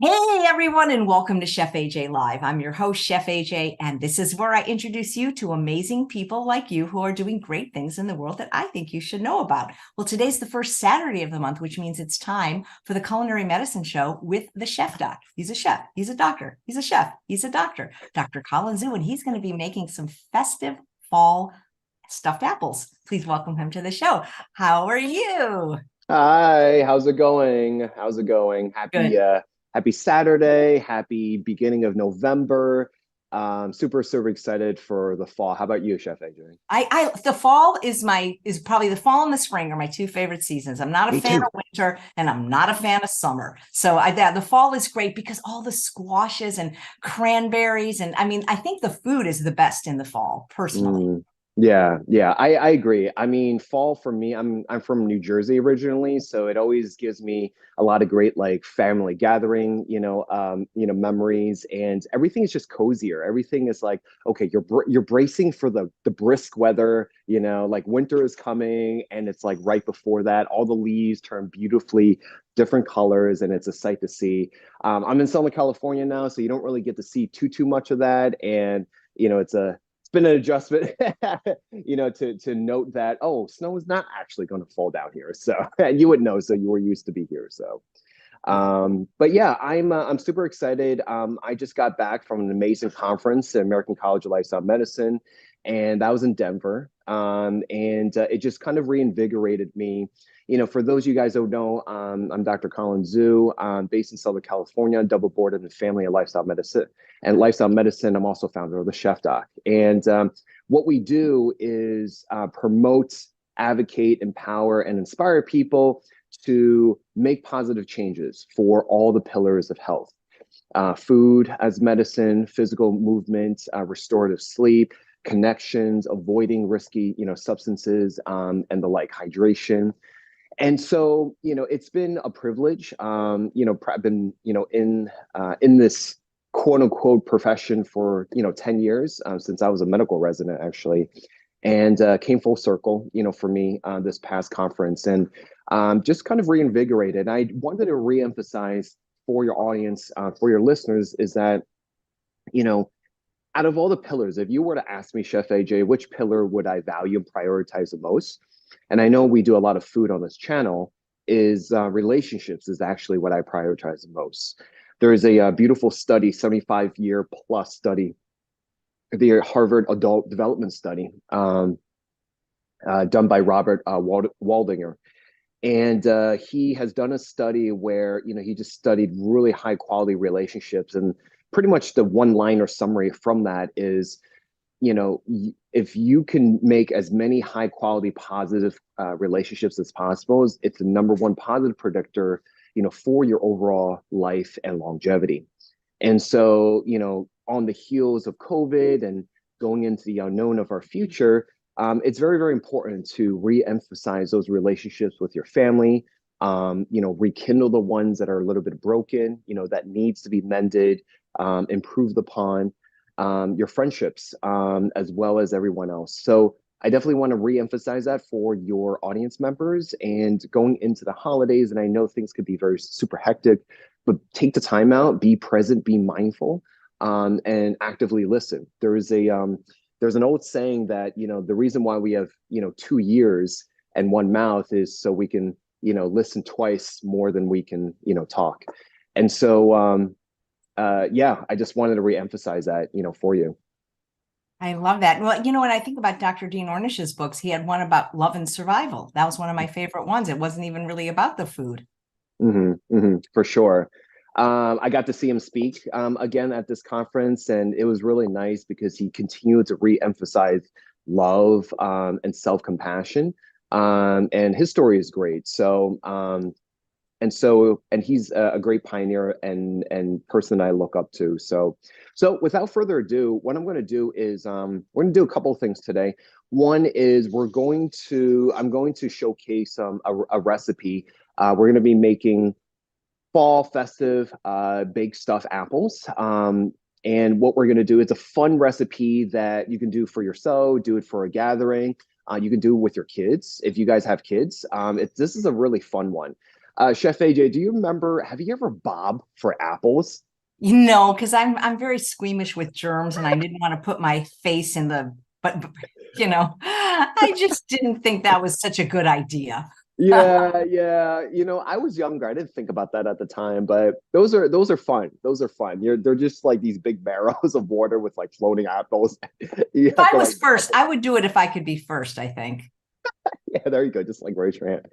Hey everyone, and welcome to Chef AJ Live. I'm your host, Chef AJ, and this is where I introduce you to amazing people like you who are doing great things in the world that I think you should know about. Well, today's the first Saturday of the month, which means it's time for the Culinary Medicine Show with the Chef Doc. He's a chef, he's a doctor, he's a chef, he's a doctor, Dr. Colin, and he's going to be making some festive fall stuffed apples. Please welcome him to the show. How are you? Hi, how's it going? How's it going? Good. Happy Saturday, happy beginning of November. Super excited for the fall. How about you, Chef AJ? The fall is probably the fall and the spring are my two favorite seasons. I'm not a Me fan too. of winter and I'm not a fan of summer. So the fall is great because all the squashes and cranberries and I mean I think the food is the best in the fall personally. Mm, yeah, I agree. I mean, fall for me, I'm from New Jersey originally, so it always gives me a lot of great like family gathering, memories, and everything is just cozier. Everything is like, okay, you're bracing for the brisk weather, like winter is coming, and it's like right before that, all the leaves turn beautifully different colors, and it's a sight to see. I'm in Southern California now, so you don't really get to see too much of that, and it's been an adjustment, to note that, oh, snow is not actually going to fall down here. So, and you would know, so you were used to be here. So, Yeah. but yeah, I'm super excited. I just got back from an amazing conference at American College of Lifestyle Medicine, and that was in Denver. And it just kind of reinvigorated me. For those of you guys who don't know, I'm Dr. Colin. I'm based in Southern California, double boarded in family and lifestyle medicine. And lifestyle medicine, I'm also founder of the Chef Doc. And what we do is promote, advocate, empower, and inspire people to make positive changes for all the pillars of health. Food as medicine, physical movement, restorative sleep, connections, avoiding risky, substances, and the like, hydration. And so, it's been a privilege. I've been, in this quote unquote profession for 10 years, since I was a medical resident actually, and came full circle, for me, this past conference, and just kind of reinvigorated. I wanted to reemphasize for your audience, for your listeners, is that, you know, out of all the pillars, if you were to ask me, Chef AJ, which pillar would I value and prioritize the most? And I know we do a lot of food on this channel, is relationships is actually what I prioritize the most. There is a, beautiful study, 75-year plus study, the Harvard Adult Development Study, done by Robert Waldinger. And he has done a study where, he just studied really high quality relationships. And pretty much the one liner summary from that is, if you can make as many high quality positive relationships as possible, it's the number one positive predictor, for your overall life and longevity. And so, on the heels of COVID and going into the unknown of our future, it's very important to re-emphasize those relationships with your family, rekindle the ones that are a little bit broken, that needs to be mended, improved upon, your friendships, as well as everyone else. So I definitely want to re-emphasize that for your audience members and going into the holidays. And I know things could be very super hectic, but take the time out, be present, be mindful, and actively listen. There's an old saying that, the reason why we have, 2 ears and one mouth is so we can, listen twice more than we can, talk. And so, yeah, I just wanted to reemphasize that, for you. I love that. Well, when I think about Dr. Dean Ornish's books, he had one about love and survival. That was one of my favorite ones. It wasn't even really about the food. For sure. I got to see him speak, again at this conference, and it was really nice because he continued to re-emphasize love, and self-compassion. And his story is great. And he's a great pioneer and person I look up to. So without further ado, what I'm going to do is, we're going to do a couple of things today. One is I'm going to showcase a recipe. We're going to be making fall festive baked stuffed apples. And what we're going to do is a fun recipe that you can do for yourself, do it for a gathering. You can do it with your kids if you guys have kids. This is a really fun one. Chef AJ, do you remember, have you ever bobbed for apples? Because I'm very squeamish with germs and I didn't want to put my face in but I just didn't think that was such a good idea. Yeah, yeah. I was younger. I didn't think about that at the time, but those are fun. Those are fun. They're just like these big barrels of water with like floating apples. You If have I to was like first, I would do it if I could be first, I think. yeah, there you go. Just like raise your hand.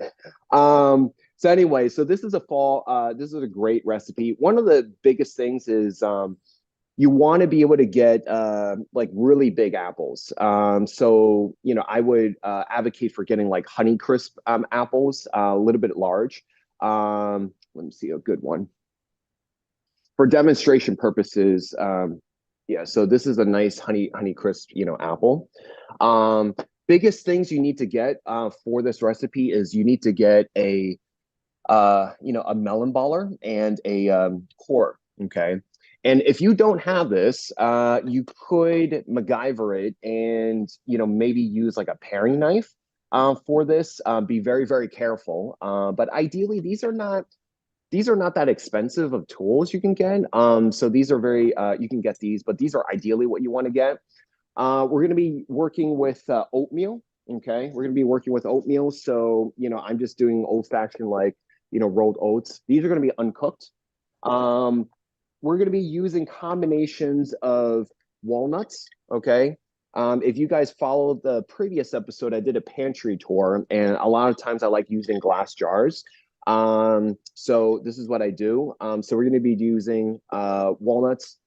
So anyway, so this is a great recipe. One of the biggest things is you want to be able to get like really big apples. So I would advocate for getting like Honeycrisp apples, a little bit large. Let me see a good one for demonstration purposes. Yeah, so this is a nice Honeycrisp, apple. Biggest things you need to get for this recipe is you need to get a melon baller and a core. Okay. And if you don't have this, you could MacGyver it and maybe use like a paring knife for this. Be very, very careful. But ideally, these are not that expensive of tools you can get. So these are very you can get these, but these are ideally what you want to get. We're going to be working with oatmeal. Okay, we're going to be working with oatmeal. So I'm just doing old fashioned like rolled oats. These are going to be uncooked. Um, we're going to be using combinations of walnuts. Okay. If you guys followed the previous episode, I did a pantry tour, and a lot of times I like using glass jars. So this is what I do. So we're going to be using walnuts.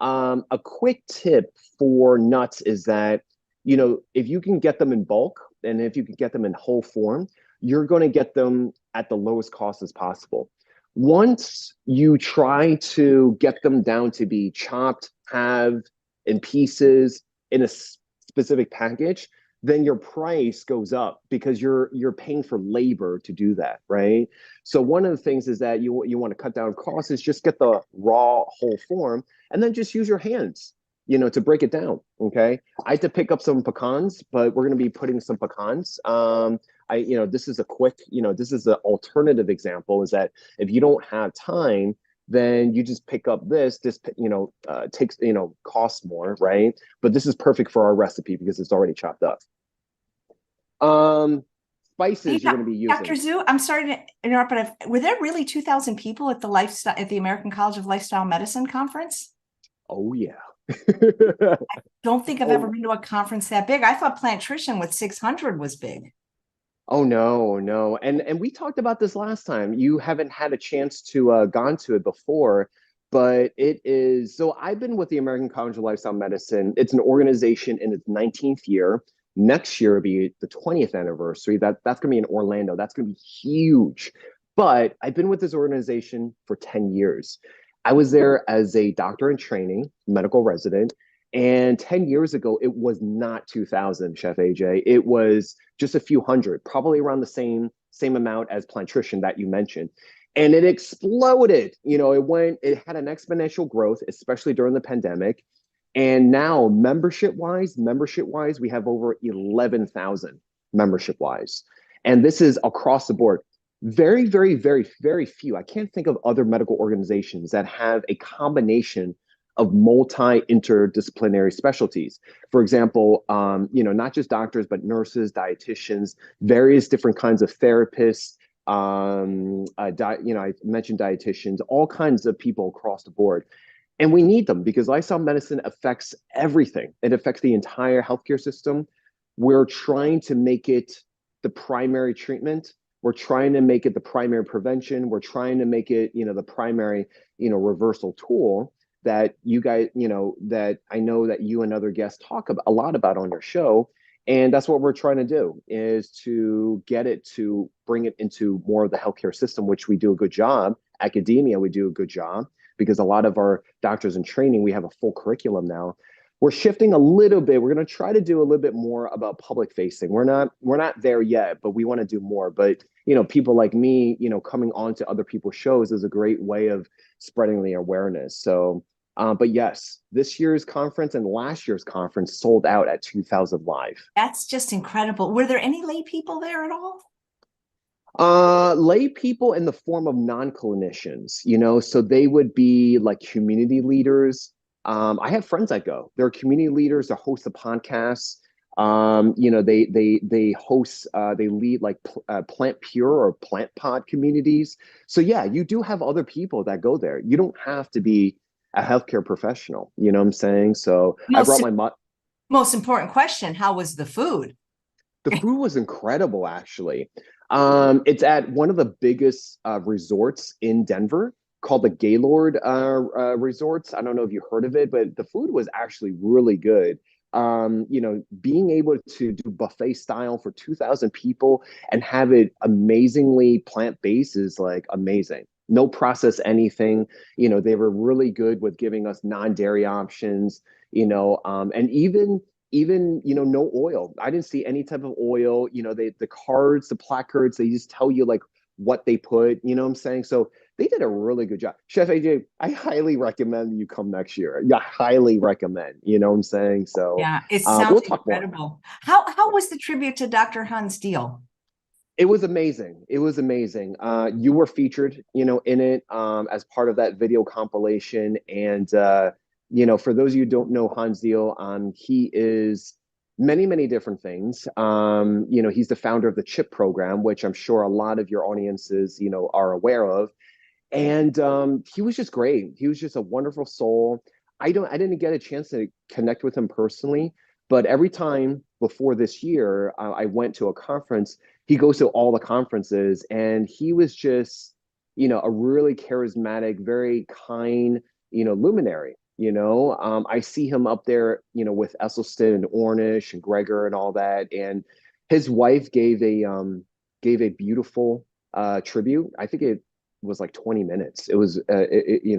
A quick tip for nuts is that, if you can get them in bulk and if you can get them in whole form, you're going to get them at the lowest cost as possible. Once you try to get them down to be chopped, halved in pieces in a specific package, then your price goes up because you're paying for labor to do that, right? So one of the things is that you want to cut down costs is just get the raw whole form and then just use your hands, to break it down. Okay. I had to pick up some pecans, but we're going to be putting some pecans. This is a quick, this is an alternative example is that if you don't have time, then you just pick up this, takes, costs more, right? But this is perfect for our recipe because it's already chopped up. Um, Hey, Spices you're going to be Dr. using. Zhu, I'm sorry to interrupt, but were there really 2,000 people at the American College of Lifestyle Medicine conference? Oh yeah. Don't think I've ever Oh, been to a conference that big. I thought Plantrition with 600 was big. oh no, no. And we talked about this last time. You haven't had a chance to gone to it before, but it is so I've been with the American College of Lifestyle Medicine. It's an organization in its 19th year. Next year will be the 20th anniversary. That's gonna be in Orlando. That's gonna be huge. But I've been with this organization for 10 years. I was there as a doctor in training, medical resident, and 10 years ago, it was not 2,000, Chef AJ. It was just a few hundred, probably around the same amount as Plantrition that you mentioned. And it exploded. It had an exponential growth, especially during the pandemic. And now membership wise, we have over 11,000 membership wise. And this is across the board. Very, very, very, very few. I can't think of other medical organizations that have a combination of multi-interdisciplinary specialties. For example, not just doctors, but nurses, dietitians, various different kinds of therapists. I mentioned dietitians, all kinds of people across the board. And we need them because lifestyle medicine affects everything. It affects the entire healthcare system. We're trying to make it the primary treatment. We're trying to make it the primary prevention. We're trying to make it, the primary, reversal tool that you guys, that I know that you and other guests talk about, a lot about on your show. And that's what we're trying to do is to get it to bring it into more of the healthcare system, which we do a good job. Academia, we do a good job because a lot of our doctors in training, we have a full curriculum now. We're shifting a little bit. We're going to try to do a little bit more about public facing. We're not there yet, but we want to do more. But people like me, coming on to other people's shows is a great way of spreading the awareness. So, but yes, this year's conference and last year's conference sold out at 2,000 live. That's just incredible. Were there any lay people there at all? Lay people in the form of non-clinicians, so they would be like community leaders. I have friends that go. They're community leaders. They host the podcasts. They host, they lead like plant pure or plant pod communities. So yeah, you do have other people that go there. You don't have to be a healthcare professional. You know what I'm saying? So I brought Most my most important question, how was the food? The food was incredible, actually. It's at one of the biggest resorts in Denver called the Gaylord Resorts. I don't know if you heard of it, but the food was actually really good. Being able to do buffet style for 2,000 people and have it amazingly plant-based is like amazing. No process anything. They were really good with giving us non-dairy options, and even no oil. I didn't see any type of oil. The cards, the placards, they just tell you like what they put, you know what I'm saying? So they did a really good job. Chef AJ, I highly recommend you come next year. Yeah, highly recommend, you know what I'm saying? So Yeah, it sounds we'll talk more. incredible. How was the tribute to Dr. Hans Deal? It was amazing. It was amazing. You were featured, in it as part of that video compilation. And for those of you who don't know Hans Deal, he is many, many different things. He's the founder of the CHIP program, which I'm sure a lot of your audiences, are aware of. And he was just great. He was just a wonderful soul. I didn't get a chance to connect with him personally, but every time before this year, I went to a conference. He goes to all the conferences, and he was just, a really charismatic, very kind, luminary. I see him up there, with Esselstyn and Ornish and Gregor and all that, and his wife gave a beautiful tribute. I think it was like 20 minutes. It was,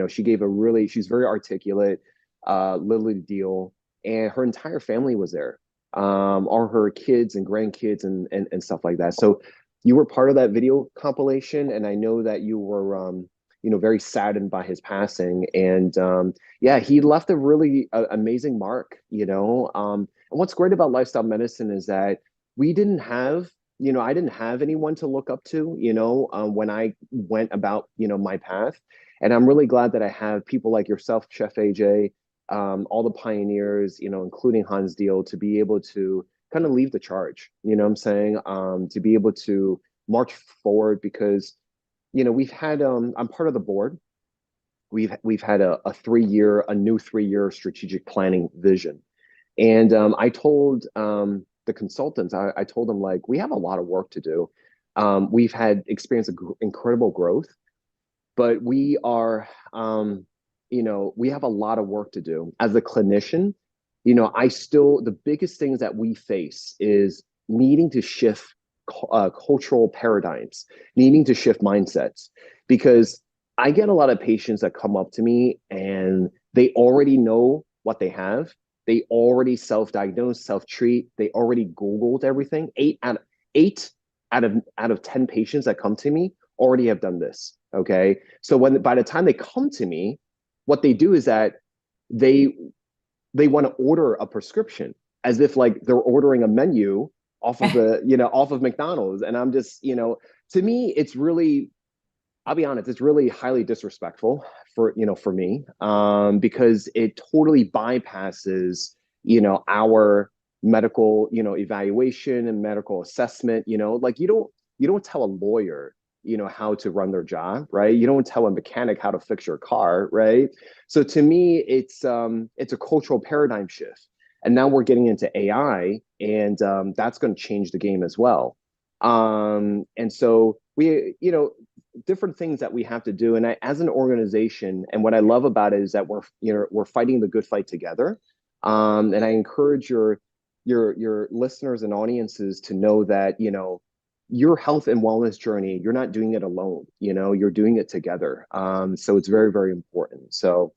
she gave she's very articulate, Lily Deal, and her entire family was there, all her kids and grandkids and stuff like that. So you were part of that video compilation, and I know that you were, very saddened by his passing. And yeah, he left a really amazing mark, and what's great about lifestyle medicine is that we didn't have I didn't have anyone to look up to, when I went about, my path. And I'm really glad that I have people like yourself, Chef AJ, all the pioneers, including Hans Deal, to be able to kind of lead the charge, you know what I'm saying? To be able to march forward because, I'm part of the board. We've had a new 3-year strategic planning vision. And I told the consultants, I told them, like, we have a lot of work to do. We've had experienced incredible growth, but we have a lot of work to do. As a clinician, the biggest things that we face is needing to shift cultural paradigms, needing to shift mindsets, because I get a lot of patients that come up to me and they already know what they have. They already self-diagnose, self-treat. They already Googled everything. Eight out of 10 patients that come to me already have done this. Okay. So by the time they come to me, what they do is that they want to order a prescription as if like they're ordering a menu off of off of McDonald's. And I'm just, to me, it's really, I'll be honest, it's really highly disrespectful for me, because it totally bypasses, our medical, evaluation and medical assessment. Like you don't tell a lawyer, how to run their job, right? You don't tell a mechanic how to fix your car, right? So to me, it's a cultural paradigm shift. And now we're getting into AI, and that's going to change the game as well. And so we, different things that we have to do. And as an organization, and what I love about it is that we're fighting the good fight together. And I encourage your listeners and audiences to know that, your health and wellness journey, you're not doing it alone, you're doing it together. So it's very, very important. So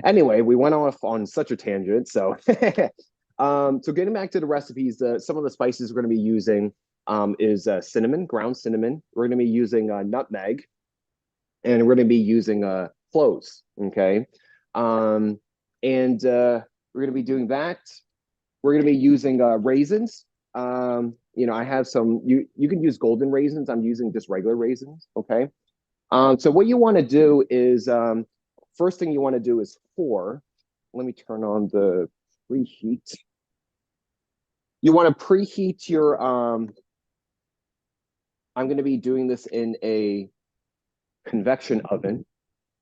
anyway, we went off on such a tangent. So, so getting back to the recipes, some of the spices we're going to be using is cinnamon, ground cinnamon. We're going to be using nutmeg, and we're going to be using cloves. Okay, and we're going to be doing that. We're going to be using raisins. you know, I have some, you can use golden raisins. I'm using just regular raisins, okay? So what you want to do is, first thing you want to do is let me turn on the preheat. You want to preheat your, I'm going to be doing this in a convection oven.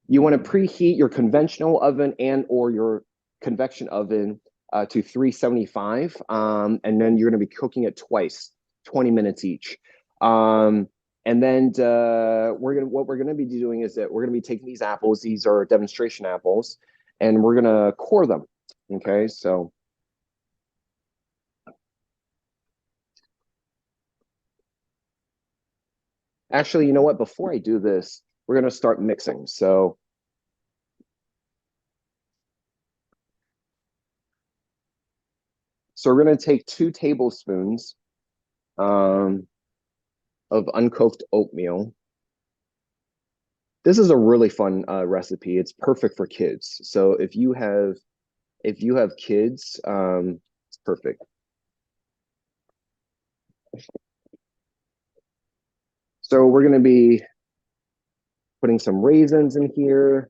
You want to preheat your conventional oven and or your convection oven to 375, and then you're going to be cooking it twice, 20 minutes each. And then what we're gonna be doing is that we're gonna be taking these apples. These are demonstration apples, and we're gonna core them. Okay, so actually, you know what? Before I do this, we're gonna start mixing. So we're gonna take 2 tablespoons of uncooked oatmeal. This is a really fun recipe. It's perfect for kids. So if you have kids, it's perfect. So we're going to be putting some raisins in here.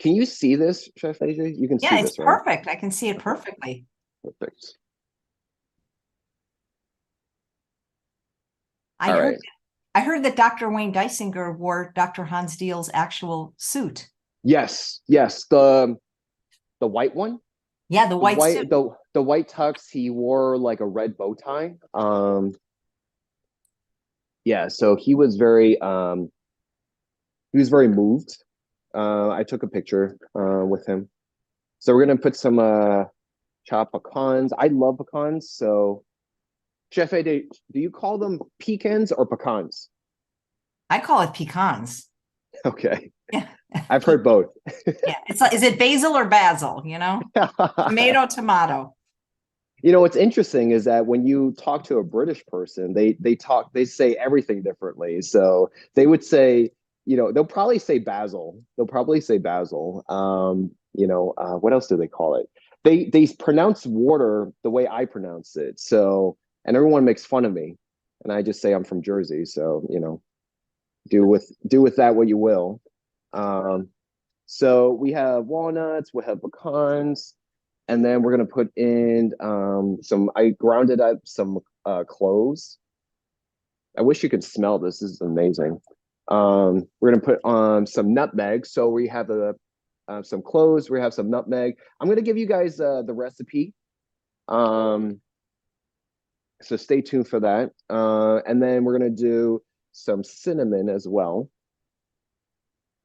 Can you see this, Chef AJ? You can see Yeah, it's this, right? perfect. I can see it perfectly. Perfect. I All heard right. I heard that Dr. Wayne Dysinger wore Dr. Hans Diehl's actual suit. Yes, yes. The white one, Yeah, the white suit. the white tux. He wore like a red bow tie. Yeah. So he was very moved. I took a picture with him. So we're gonna put some chopped pecans. I love pecans. So Chef AJ, do you call them pecans or pecans? I call it pecans. Okay. Yeah. I've heard both. Yeah. It's like, is it basil or basil? You know, tomato, tomato. You know, what's interesting is that when you talk to a British person, they say everything differently. So they would say, you know, they'll probably say basil. They'll probably say basil. What else do they call it? They pronounce water the way I pronounce it. So, and everyone makes fun of me, and I just say I'm from Jersey. So, you know, do with that what you will. Um, so we have walnuts, we have pecans, and then we're gonna put in I grounded up some cloves. I wish you could smell this. This is amazing. We're gonna put on some nutmeg. So we have some cloves. We have some nutmeg. I'm gonna give you guys the recipe. Um, so stay tuned for that. And then we're gonna do some cinnamon as well.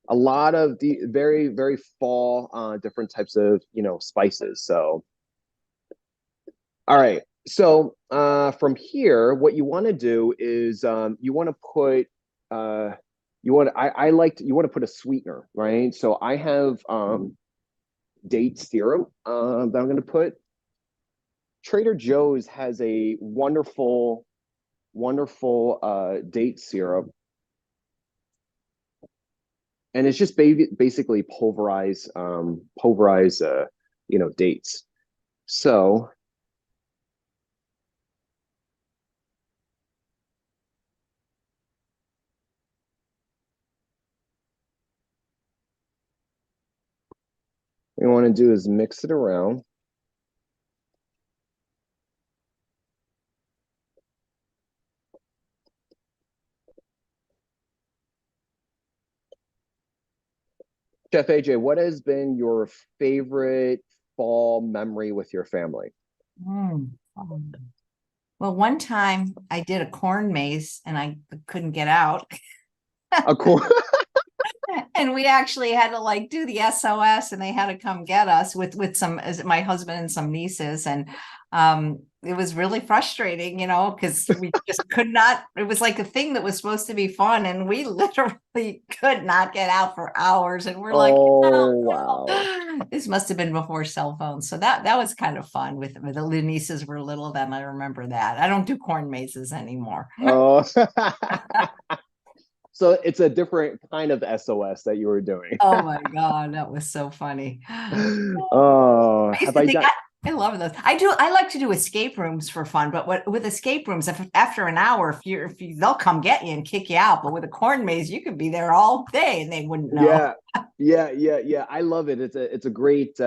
A lot of the very, very fall different types of, you know, spices. So all right. So from here, what you want to do is you want to put you want to put a sweetener, right? So I have date syrup that I'm going to put. Trader Joe's has a wonderful, wonderful date syrup, and it's just basically pulverized you know, dates. So what you want to do is mix it around. Chef AJ, what has been your favorite fall memory with your family? Mm. Well, one time I did a corn maze and I couldn't get out. Of course. And we actually had to like do the SOS and they had to come get us with some my husband and some nieces. And it was really frustrating, you know, because we just could not, it was like a thing that was supposed to be fun and we literally could not get out for hours. And we're like, Oh, oh, wow. no. This must have been before cell phones. So that was kind of fun with the nieces were little then. I remember that. I don't do corn mazes anymore. Oh. So it's a different kind of SOS that you were doing. Oh my God, that was so funny. Oh, I used have to I think done? I love those. I do. I like to do escape rooms for fun, but with escape rooms, if after an hour, they'll come get you and kick you out. But with a corn maze, you could be there all day and they wouldn't know. Yeah, yeah. I love it. It's a great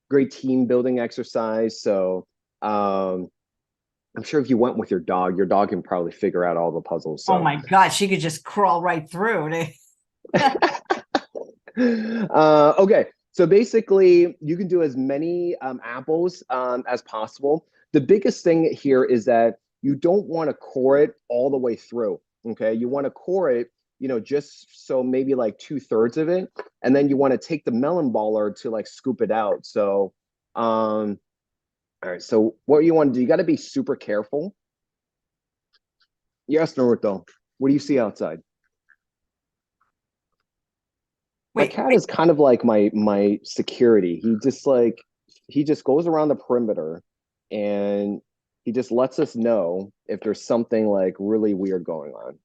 great team building exercise. So I'm sure if you went with your dog can probably figure out all the puzzles. Oh So my God, she could just crawl right through. okay, so basically, you can do as many apples as possible. The biggest thing here is that you don't want to core it all the way through. Okay, you want to core it, just so maybe like 2/3 of it, and then you want to take the melon baller to like scoop it out. So, all right. So what you want to do, you got to be super careful. Yes, Naruto. What do you see outside? My Wait, cat is kind of like my security. He just goes around the perimeter and he just lets us know if there's something like really weird going on.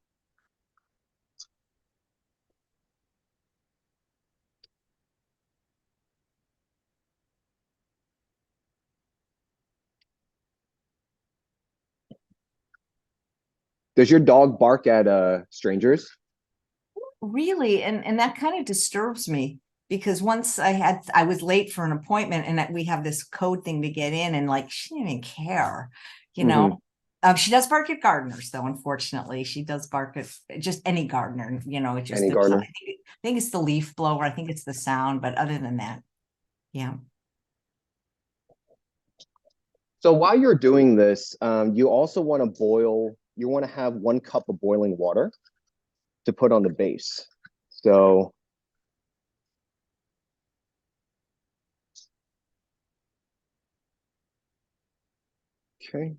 Does your dog bark at strangers? really, and that kind of disturbs me because once I was late for an appointment and we have this code thing to get in, and like she didn't even care, you know. Hmm. She does bark at gardeners, though. Unfortunately, she does bark at just any gardener. It just Any gardener? I think it's the leaf blower. I think it's the sound, but other than that, yeah. So while you're doing this, you also want to you want to have 1 cup of boiling water to put on the base. So, okay.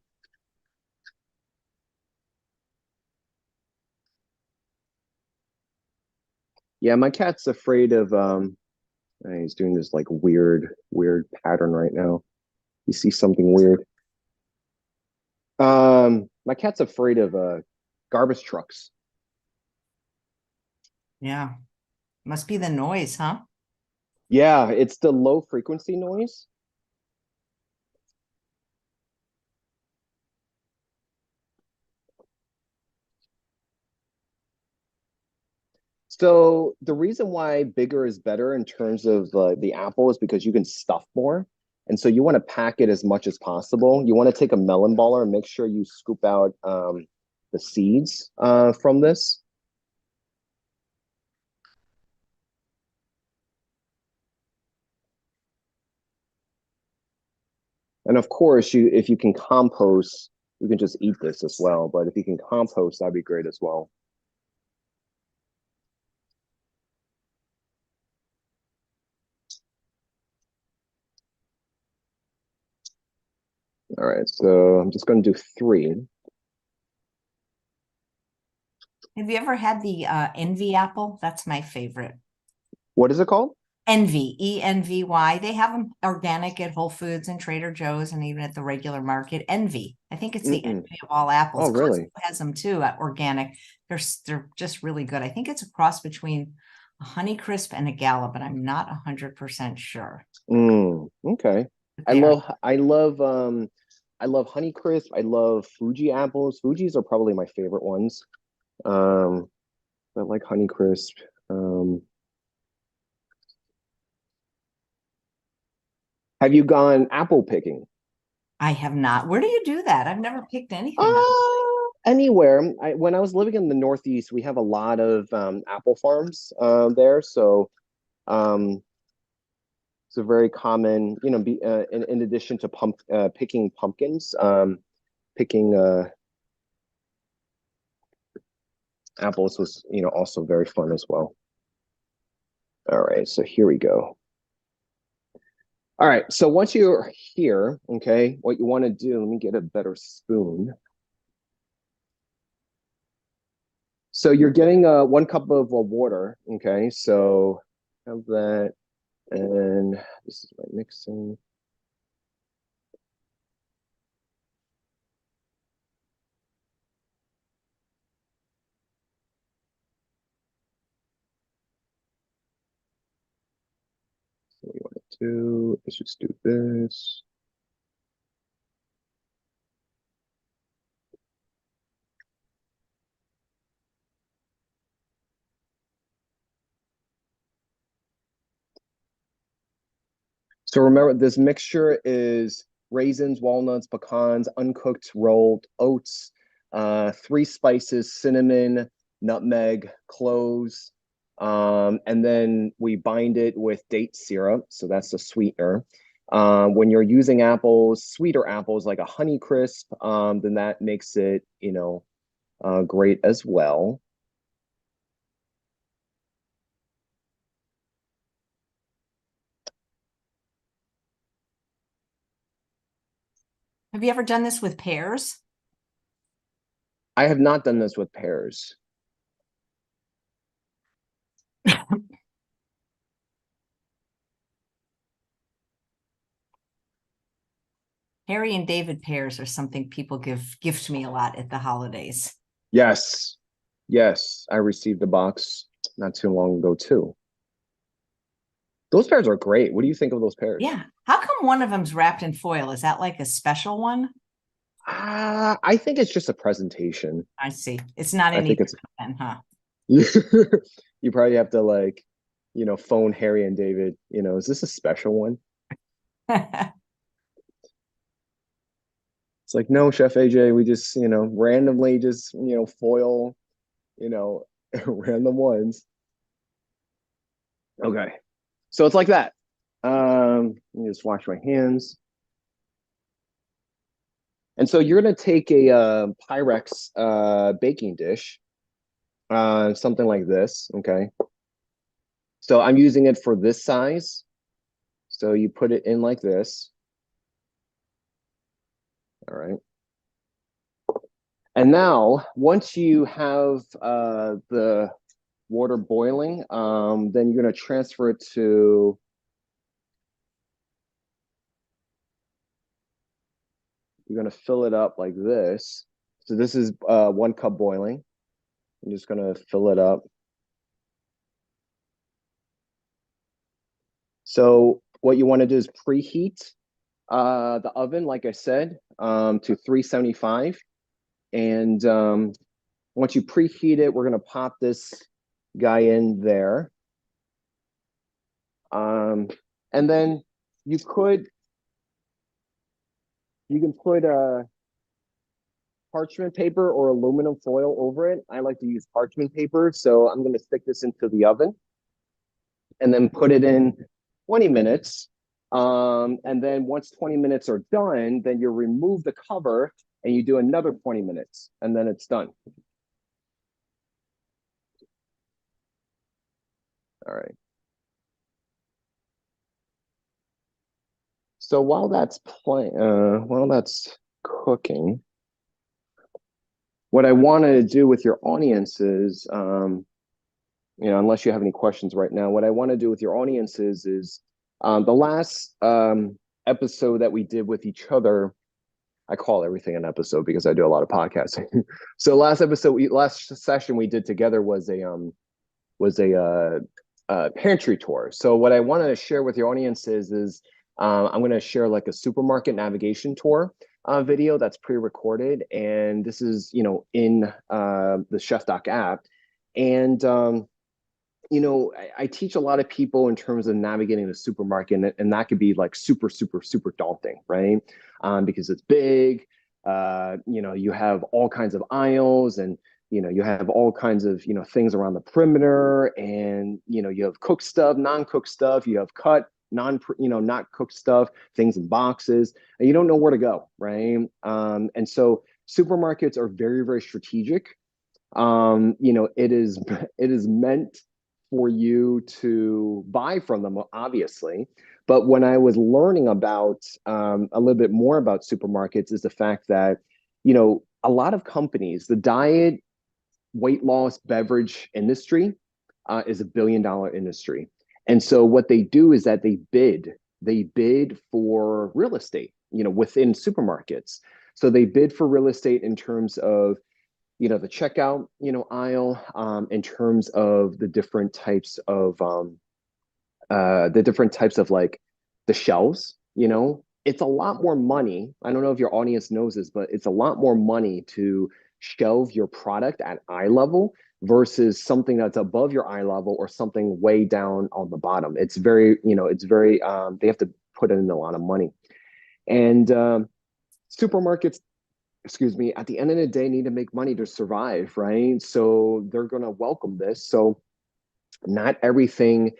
Yeah, my cat's afraid of he's doing this like weird pattern right now. You see something weird. My cat's afraid of garbage trucks. Yeah. Must be the noise, huh? Yeah, it's the low frequency noise. So the reason why bigger is better in terms of the apple is because you can stuff more. And so you want to pack it as much as possible. You want to take a melon baller and make sure you scoop out the seeds from this. And of course, if you can compost, you can just eat this as well. But if you can compost, that'd be great as well. All right, so I'm just going to do 3. Have you ever had the envy apple? That's my favorite. What is it called? Envy, Envy. They have them organic at Whole Foods and Trader Joe's and even at the regular market. Envy. I think it's the Mm-mm. envy of all apples. Oh, Costco really? has them too, organic. They're just really good. I think it's a cross between a Honeycrisp and a Gala, but I'm not 100% sure. Okay. But I they are. love I love I love Honeycrisp. I love Fuji apples. Fuji's are probably my favorite ones. Um, I like Honeycrisp. Um, have you gone apple picking? I have not. Where do you do that? I've never picked anything. Anywhere. When I was living in the Northeast, we have a lot of apple farms there. So um, it's a very common, in addition to picking pumpkins, picking apples was, also very fun as well. All right, so here we go. All right, so once you're here, okay, what you want to do, let me get a better spoon. So you're getting 1 cup of water, okay? So have that, and this is my mixing. So what you want to do is just do this. So remember, this mixture is raisins, walnuts, pecans, uncooked rolled oats, three spices, cinnamon, nutmeg, cloves, and then we bind it with date syrup. So that's the sweetener. When you're using apples, sweeter apples like a Honey Crisp, then that makes it, great as well. Have you ever done this with pears? I have not done this with pears. Harry and David pears are something people gift me a lot at the holidays. Yes. Yes. I received a box not too long ago too. Those pears are great. What do you think of those pears? Yeah. How come one of them's wrapped in foil? Is that like a special one? I think it's just a presentation. I see. It's not I in think either it's then, huh? you probably have to like, phone Harry and David, is this a special one? It's like, no, Chef AJ, we just, randomly just, foil, you know, random ones. Okay. So it's like that. Let me just wash my hands. And so you're gonna take a Pyrex baking dish, something like this, okay? So I'm using it for this size. So you put it in like this. All right. And now, once you have the water boiling, then you're gonna transfer it to, you're gonna fill it up like this. So this is 1 cup boiling. I'm just gonna fill it up. So what you want to do is preheat the oven, like I said, to 375. And once you preheat it, we're going to pop this guy in there. And then you can put a parchment paper or aluminum foil over it. I like to use parchment paper. So I'm going to stick this into the oven and then put it in 20 minutes. And then once 20 minutes are done, then you remove the cover and you do another 20 minutes and then it's done. All right. So while that's while that's cooking, what I want to do with your audience is, unless you have any questions right now, what I want to do with your audience is the last episode that we did with each other. I call everything an episode because I do a lot of podcasting. So last session we did together was a pantry tour. So what I want to share with your audience is I'm going to share like a supermarket navigation tour video that's pre-recorded, and this is in the ChefDoc app, and I teach a lot of people in terms of navigating the supermarket, and that could be like super, super, super daunting, right? Because it's big. You have all kinds of aisles, and you have all kinds of things around the perimeter, and you have cooked stuff, non-cooked stuff. You have cut, not cooked stuff, things in boxes, and you don't know where to go, right? And so supermarkets are very, very strategic. It is meant for you to buy from them, obviously. But when I was learning about a little bit more about supermarkets, is the fact that, a lot of companies, the diet, weight loss, beverage industry is $1 billion industry. And so what they do is that they bid for real estate, within supermarkets. So they bid for real estate in terms of the checkout, aisle, in terms of the different types of like the shelves. It's a lot more money. I don't know if your audience knows this, but it's a lot more money to shelve your product at eye level versus something that's above your eye level or something way down on the bottom. It's very, they have to put in a lot of money. And supermarkets, excuse me, at the end of the day need to make money to survive, right? So they're going to welcome this. So not everything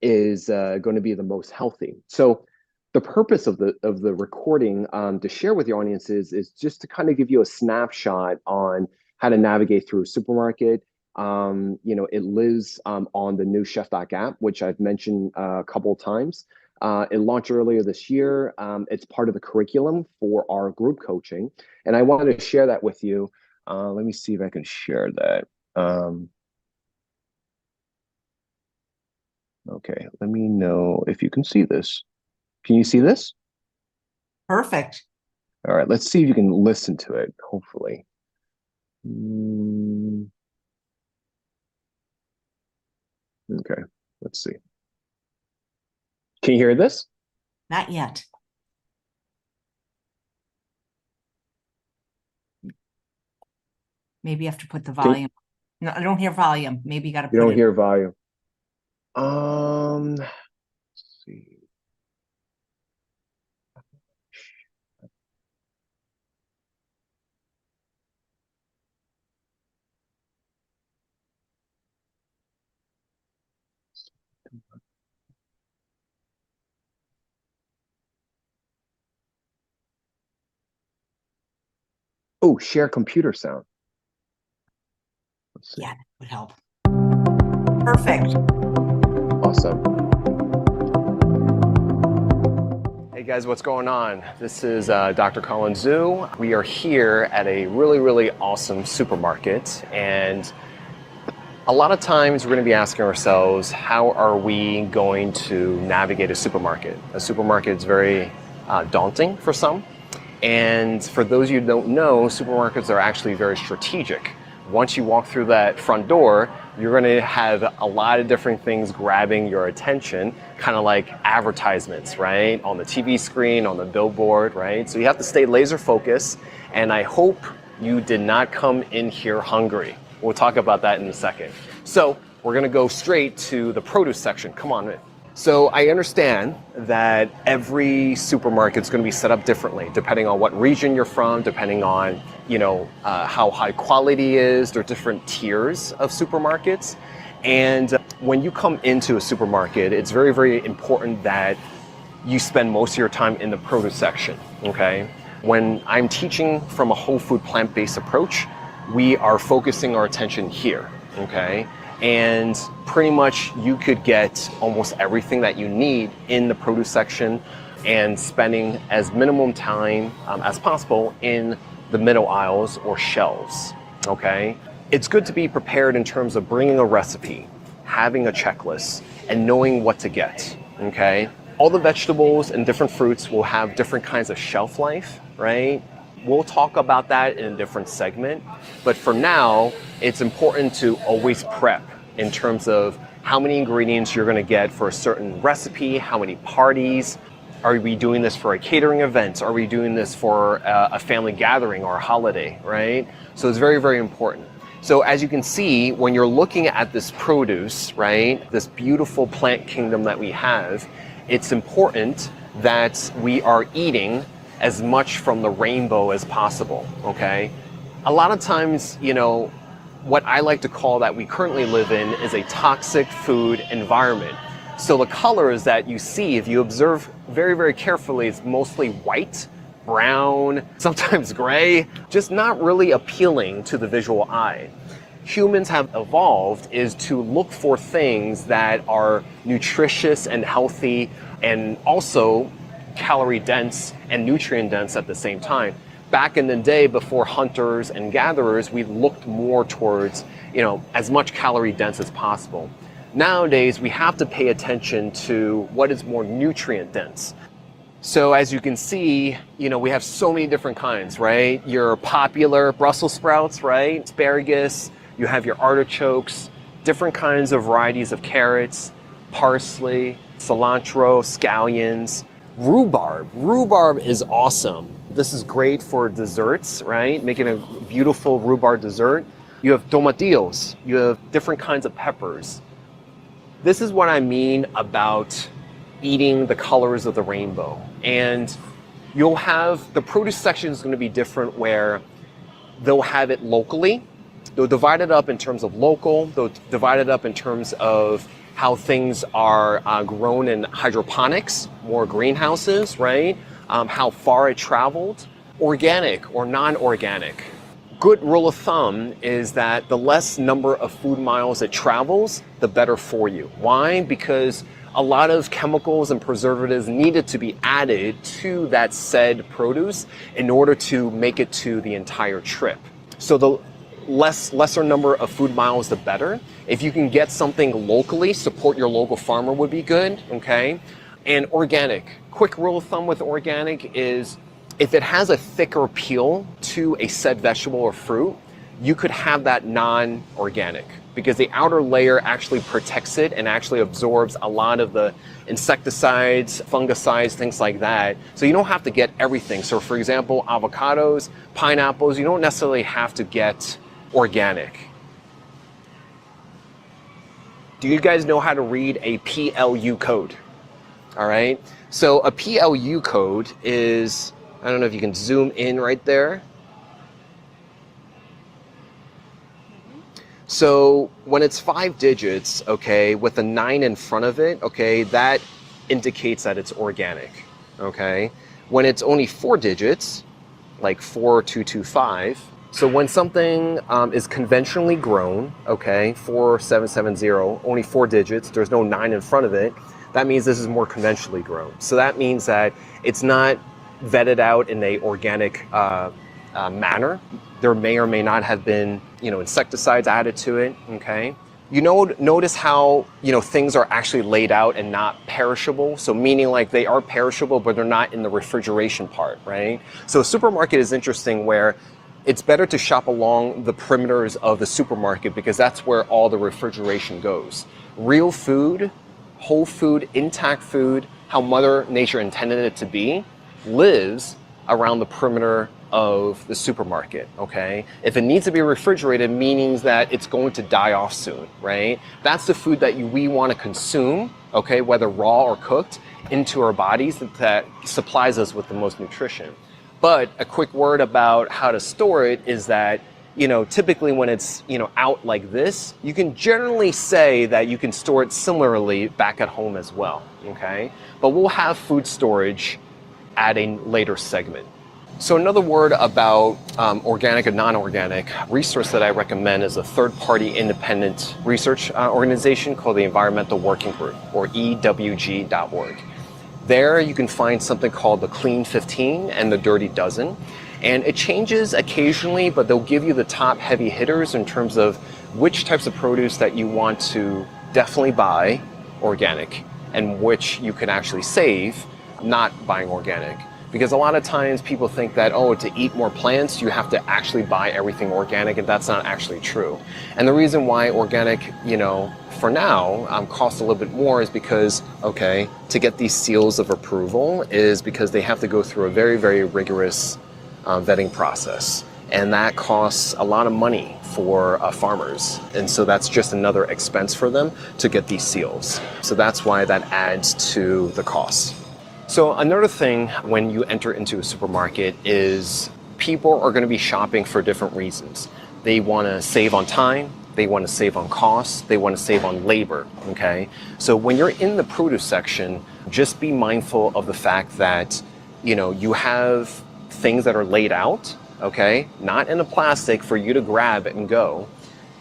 is going to be the most healthy. So the purpose of the recording to share with your audiences is just to kind of give you a snapshot on how to navigate through a supermarket. It lives on the new ChefDoc app, which I've mentioned a couple of times. It launched earlier this year. It's part of the curriculum for our group coaching. And I wanted to share that with you. Let me see if I can share that. Okay, let me know if you can see this. Can you see this? Perfect. All right, let's see if you can listen to it, hopefully. Okay, let's see. Can you hear this? Not yet. Maybe you have to put the volume. No, I don't hear volume. Maybe you got to put it. You don't hear volume. Let's see. Oh, share computer sound. Let's see. Yeah, that would help. Perfect. Awesome. Hey guys, what's going on? This is Dr. Colin Zhu. We are here at a really, really awesome supermarket, and a lot of times we're going to be asking ourselves, how are we going to navigate a supermarket? A supermarket is very daunting for some, and for those of you who don't know, supermarkets are actually very strategic. Once you walk through that front door, you're going to have a lot of different things grabbing your attention, kind of like advertisements, right? On the TV screen, on the billboard, right? So you have to stay laser focused, and I hope you did not come in here hungry. We'll talk about that in a second. So we're going to go straight to the produce section. Come on in. So I understand that every supermarket is going to be set up differently, depending on what region you're from, depending on, how high quality is. There are different tiers of supermarkets. And when you come into a supermarket, it's very, very important that you spend most of your time in the produce section, okay? When I'm teaching from a whole food plant-based approach, we are focusing our attention here, okay? And pretty much you could get almost everything that you need in the produce section and spending as minimum time as possible in the middle aisles or shelves, okay? It's good to be prepared in terms of bringing a recipe, having a checklist, and knowing what to get, okay? All the vegetables and different fruits will have different kinds of shelf life, right? We'll talk about that in a different segment, but for now, it's important to always prep in terms of how many ingredients you're gonna get for a certain recipe, how many parties. Are we doing this for a catering event? Are we doing this for a family gathering or a holiday, right? So it's very, very important. So as you can see, when you're looking at this produce, right, this beautiful plant kingdom that we have, it's important that we are eating as much from the rainbow as possible, okay? A lot of times, what I like to call that we currently live in is a toxic food environment. So the colors that you see, if you observe very, very carefully, it's mostly white, brown, sometimes gray, just not really appealing to the visual eye. Humans have evolved is to look for things that are nutritious and healthy and also calorie dense and nutrient dense at the same time. Back in the day, before hunters and gatherers, we looked more towards, as much calorie dense as possible. Nowadays, we have to pay attention to what is more nutrient dense. So as you can see, we have so many different kinds, right? Your popular Brussels sprouts, right? Asparagus, you have your artichokes, different kinds of varieties of carrots, parsley, cilantro, scallions, rhubarb. Rhubarb is awesome. This is great for desserts, right? Making a beautiful rhubarb dessert. You have tomatillos, you have different kinds of peppers. This is what I mean about eating the colors of the rainbow. And you'll have, the produce section is going to be different where they'll have it locally. They'll divide it up in terms of local. They'll divide it up in terms of how things are grown in hydroponics, more greenhouses, right? How far it traveled, organic or non-organic. Good rule of thumb is that the less number of food miles it travels, the better for you. Why? Because a lot of chemicals and preservatives needed to be added to that said produce in order to make it to the entire trip. So the lesser number of food miles, the better. If you can get something locally, support your local farmer would be good, okay? And organic. Quick rule of thumb with organic is if it has a thicker peel to a said vegetable or fruit, you could have that non-organic because the outer layer actually protects it and actually absorbs a lot of the insecticides, fungicides, things like that. So you don't have to get everything. So for example, avocados, pineapples, you don't necessarily have to get organic. Do you guys know how to read a PLU code? All right. So a PLU code is, I don't know if you can zoom in right there. So when it's 5 digits, okay, with a 9 in front of it, okay, that indicates that it's organic, okay? When it's only 4 digits, like 4225, so when something is conventionally grown, okay, 4770, only 4 digits, there's no 9 in front of it, that means this is more conventionally grown. So that means that it's not vetted out in a organic manner. There may or may not have been, insecticides added to it, okay? Notice how, things are actually laid out and not perishable. So meaning like they are perishable, but they're not in the refrigeration part, right? So a supermarket is interesting where it's better to shop along the perimeters of the supermarket because that's where all the refrigeration goes. Real food, whole food, intact food, how Mother Nature intended it to be, lives around the perimeter of the supermarket, okay? If it needs to be refrigerated, meaning that it's going to die off soon, right? That's the food that we want to consume, okay, whether raw or cooked, into our bodies that supplies us with the most nutrition. But a quick word about how to store it is that, typically when it's, out like this, you can generally say that you can store it similarly back at home as well, okay? But we'll have food storage at a later segment. So another word about organic and non-organic resource that I recommend is a third-party independent research organization called the Environmental Working Group, or EWG.org. There you can find something called the Clean 15 and the Dirty Dozen. And it changes occasionally, but they'll give you the top heavy hitters in terms of which types of produce that you want to definitely buy organic and which you can actually save not buying organic. Because a lot of times people think that, to eat more plants, you have to actually buy everything organic, and that's not actually true. And the reason why organic, for now, costs a little bit more is because, to get these seals of approval is because they have to go through a very, very rigorous vetting process. And that costs a lot of money for farmers. And so that's just another expense for them to get these seals. So that's why that adds to the cost. So another thing when you enter into a supermarket is people are going to be shopping for different reasons. They want to save on time, they want to save on costs, they want to save on labor, okay? So when you're in the produce section, just be mindful of the fact that, you have things that are laid out, okay? Not in a plastic for you to grab and go.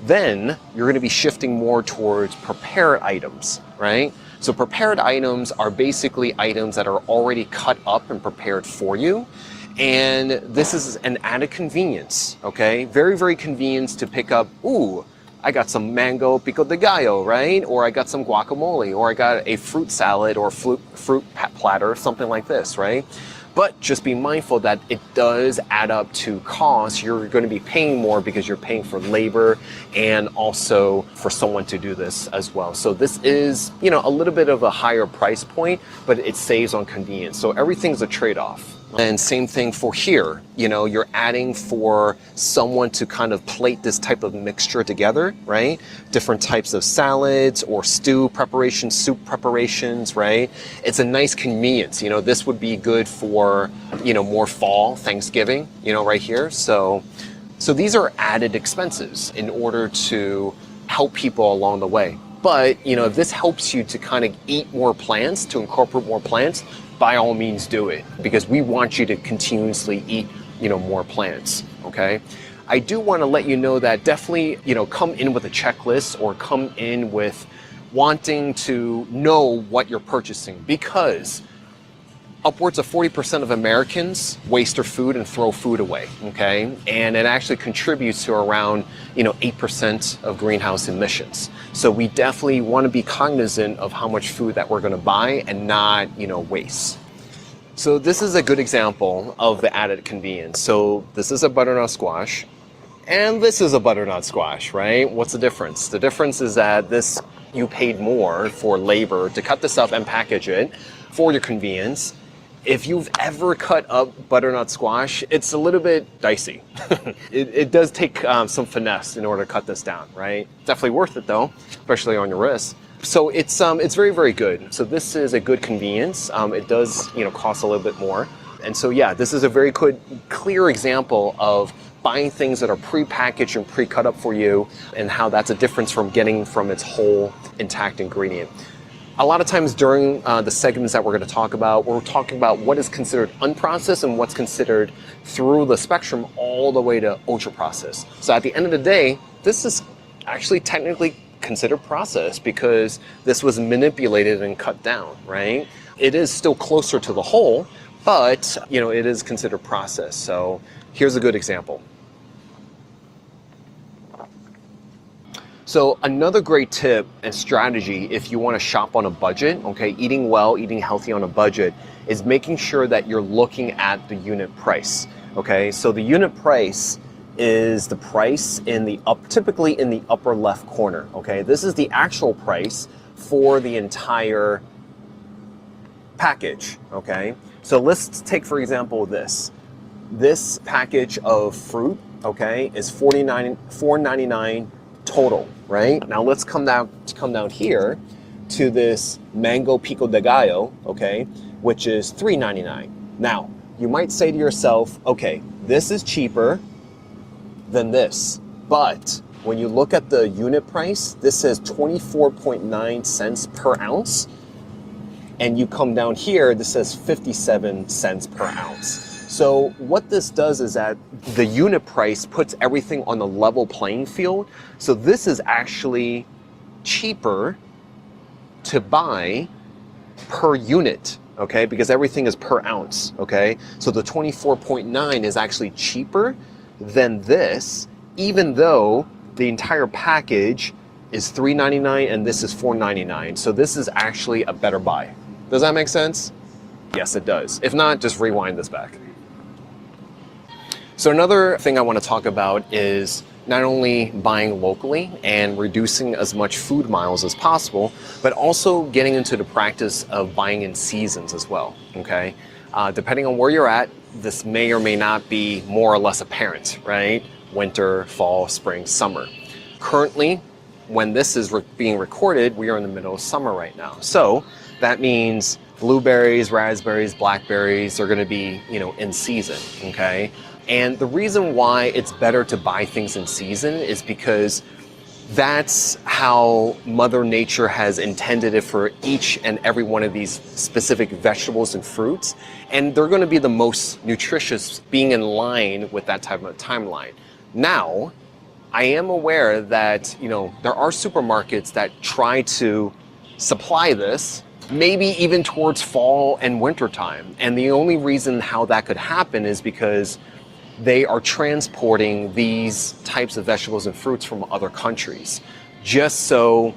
Then you're going to be shifting more towards prepared items, right? So prepared items are basically items that are already cut up and prepared for you. And this is an added convenience, okay? Very, very convenient to pick up, I got some mango pico de gallo, right? Or I got some guacamole, or I got a fruit salad or fruit platter, something like this, right? But just be mindful that it does add up to costs. You're going to be paying more because you're paying for labor and also for someone to do this as well. So this is, a little bit of a higher price point, but it saves on convenience. So everything's a trade-off. And same thing for here, you know, you're adding for someone to kind of plate this type of mixture together, right? Different types of salads or stew preparations, soup preparations, right? It's a nice convenience. You know, this would be good for, you know, more fall, Thanksgiving, you know, right here. So these are added expenses in order to help people along the way. But, you know, if this helps you to kind of eat more plants, to incorporate more plants, by all means do it, because we want you to continuously eat, you know, more plants, okay? I do want to let you know that definitely, you know, come in with a checklist or come in with wanting to know what you're purchasing, because upwards of 40% of Americans waste their food and throw food away, okay? And it actually contributes to around, you know, 8% of greenhouse emissions. So we definitely want to be cognizant of how much food that we're going to buy and not, you know, waste. So this is a good example of the added convenience. So this is a butternut squash and this is a butternut squash, right? What's the difference? The difference is that this, you paid more for labor to cut this up and package it for your convenience. If you've ever cut up butternut squash, it's a little bit dicey. It does take some finesse in order to cut this down, right? Definitely worth it though, especially on your wrist. So it's very, very good. So this is a good convenience. It does, you know, cost a little bit more. And so yeah, this is a very good, clear example of buying things that are pre-packaged and pre-cut up for you, and how that's a difference from getting from its whole intact ingredient. A lot of times during the segments that we're going to talk about, we're talking about what is considered unprocessed and what's considered through the spectrum all the way to ultra processed. So at the end of the day, this is actually technically considered processed because this was manipulated and cut down, right? It is still closer to the whole, but you know, it is considered processed. So here's a good example. So another great tip and strategy if you want to shop on a budget, okay, eating well, eating healthy on a budget, is making sure that you're looking at the unit price, okay? So the unit price is the price in the typically in the upper left corner, okay? This is the actual price for the entire package, okay? So let's take, for example, this package of fruit, okay, is $4.99 total, right? Now let's come down here to this mango pico de gallo, okay, which is $3.99. Now, you might say to yourself, okay, this is cheaper than this, but when you look at the unit price, this says 24.9 cents per ounce, and you come down here, this says 57 cents per ounce. So what this does is that the unit price puts everything on a level playing field. So this is actually cheaper to buy per unit, okay? Because everything is per ounce, okay? So the 24.9 is actually cheaper than this, even though the entire package is $3.99 and this is $4.99. So this is actually a better buy. Does that make sense? Yes, it does. If not, just rewind this back. So another thing I want to talk about is not only buying locally and reducing as much food miles as possible, but also getting into the practice of buying in seasons as well, okay? Depending on where you're at, this may or may not be more or less apparent, right? Winter, fall, spring, summer. Currently, when this is being recorded, we are in the middle of summer right now. So that means blueberries, raspberries, blackberries are going to be, you know, in season, okay? And the reason why it's better to buy things in season is because that's how Mother Nature has intended it for each and every one of these specific vegetables and fruits. And they're going to be the most nutritious, being in line with that type of timeline. Now, I am aware that, you know, there are supermarkets that try to supply this, maybe even towards fall and winter time. And the only reason how that could happen is because they are transporting these types of vegetables and fruits from other countries, just so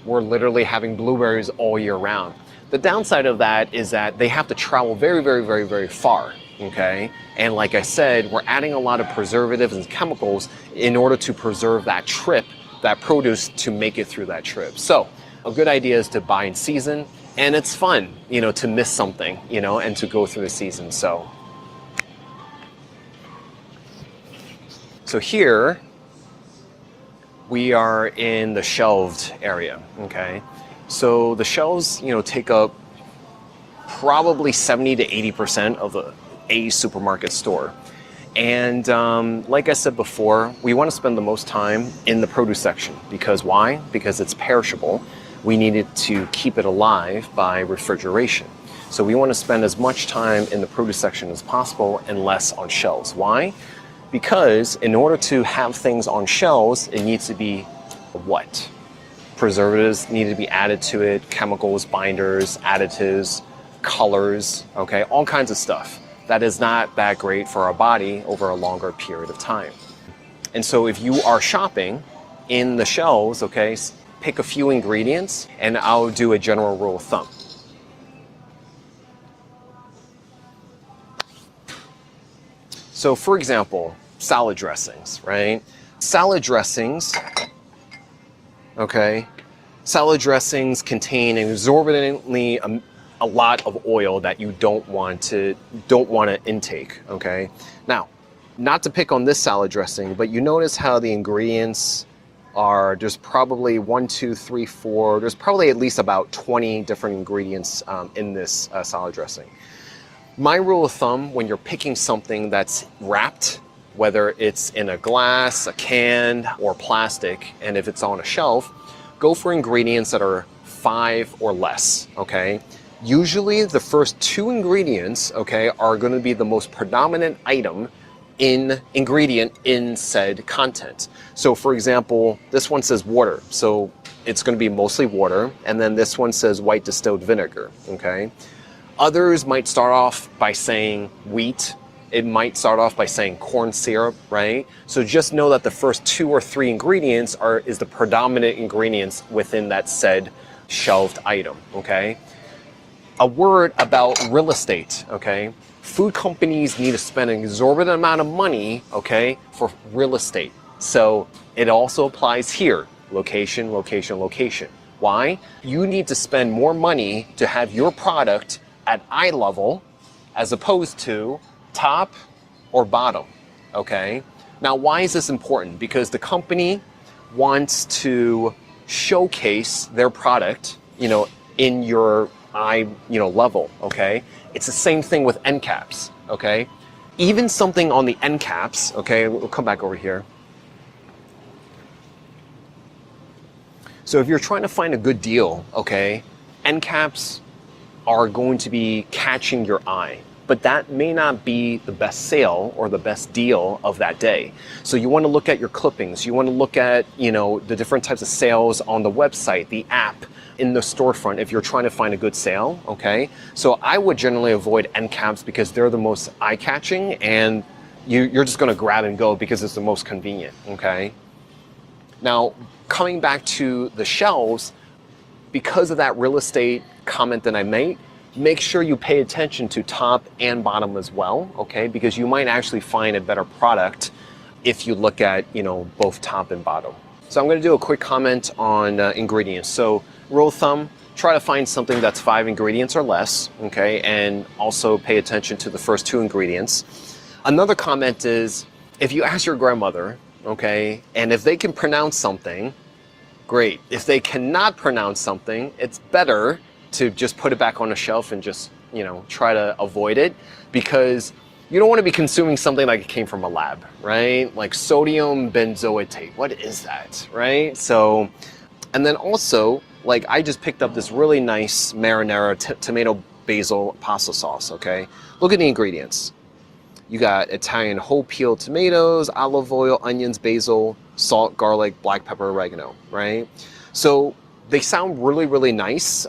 we're literally having blueberries all year round. The downside of that is that they have to travel very, very, very, very far, okay? And like I said, we're adding a lot of preservatives and chemicals in order to preserve that trip, that produce, to make it through that trip. So a good idea is to buy in season, and it's fun, you know, to miss something, you know, and to go through the season. So So here we are in the shelved area, okay? So the shelves, take up probably 70 to 80% of a supermarket store. And like I said before, we want to spend the most time in the produce section. Because why? Because it's perishable. We needed to keep it alive by refrigeration. So we want to spend as much time in the produce section as possible and less on shelves. Why? Because in order to have things on shelves, it needs to be what? Preservatives need to be added to it, chemicals, binders, additives, colors, okay, all kinds of stuff. That is not that great for our body over a longer period of time. And so if you are shopping in the shelves, okay, pick a few ingredients and I'll do a general rule of thumb. So for example, salad dressings, right? Salad dressings, okay, salad dressings contain exorbitantly a lot of oil that you don't want to intake, okay? Now, not to pick on this salad dressing, but you notice how the ingredients are, there's probably 1, 2, 3, 4, there's probably at least about 20 different ingredients in this salad dressing. My rule of thumb when you're picking something that's wrapped, whether it's in a glass, a can, or plastic, and if it's on a shelf, go for ingredients that are 5 or less, okay? Usually the first 2 ingredients, okay, are going to be the most predominant ingredient in said content. So for example, this one says water, so it's going to be mostly water, and then this one says white distilled vinegar, okay? Others might start off by saying wheat. It might start off by saying corn syrup, right? So just know that the first 2 or 3 ingredients is the predominant ingredients within that said shelved item, okay? A word about real estate, okay? Food companies need to spend an exorbitant amount of money, okay, for real estate. So it also applies here, location, location, location. Why? You need to spend more money to have your product at eye level as opposed to top or bottom, okay? Now, why is this important? Because the company wants to showcase their product, in your eye, level, okay? It's the same thing with end caps, okay? Even something on the end caps, okay, we'll come back over here. So if you're trying to find a good deal, okay, end caps are going to be catching your eye, but that may not be the best sale or the best deal of that day. So you want to look at your clippings, you want to look at, the different types of sales on the website, the app, in the storefront if you're trying to find a good sale, okay? So I would generally avoid end caps because they're the most eye-catching and you're just gonna grab and go because it's the most convenient, okay? Now, coming back to the shelves, because of that real estate comment that I made, make sure you pay attention to top and bottom as well, okay? Because you might actually find a better product if you look at, both top and bottom. So I'm gonna do a quick comment on ingredients. So rule of thumb, try to find something that's 5 ingredients or less, okay? And also pay attention to the first 2 ingredients. Another comment is, if you ask your grandmother, okay, and if they can pronounce something, great. If they cannot pronounce something, it's better to just put it back on a shelf and just, try to avoid it, because you don't want to be consuming something like it came from a lab, right? Like sodium benzoate, what is that, right? So, and then also, like I just picked up this really nice marinara tomato basil pasta sauce, okay? Look at the ingredients. You got Italian whole peel tomatoes, olive oil, onions, basil, salt, garlic, black pepper, oregano, right? So they sound really, really nice,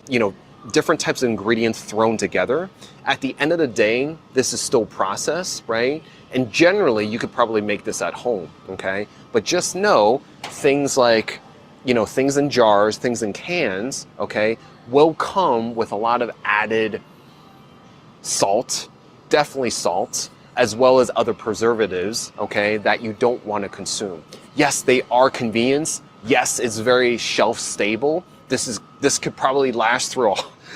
different types of ingredients thrown together. At the end of the day, this is still processed, right? And generally, you could probably make this at home, okay? But just know things like, things in jars, things in cans, okay, will come with a lot of added salt, definitely salt, as well as other preservatives, okay, that you don't want to consume. Yes, they are convenience. Yes, it's very shelf stable. This could probably last through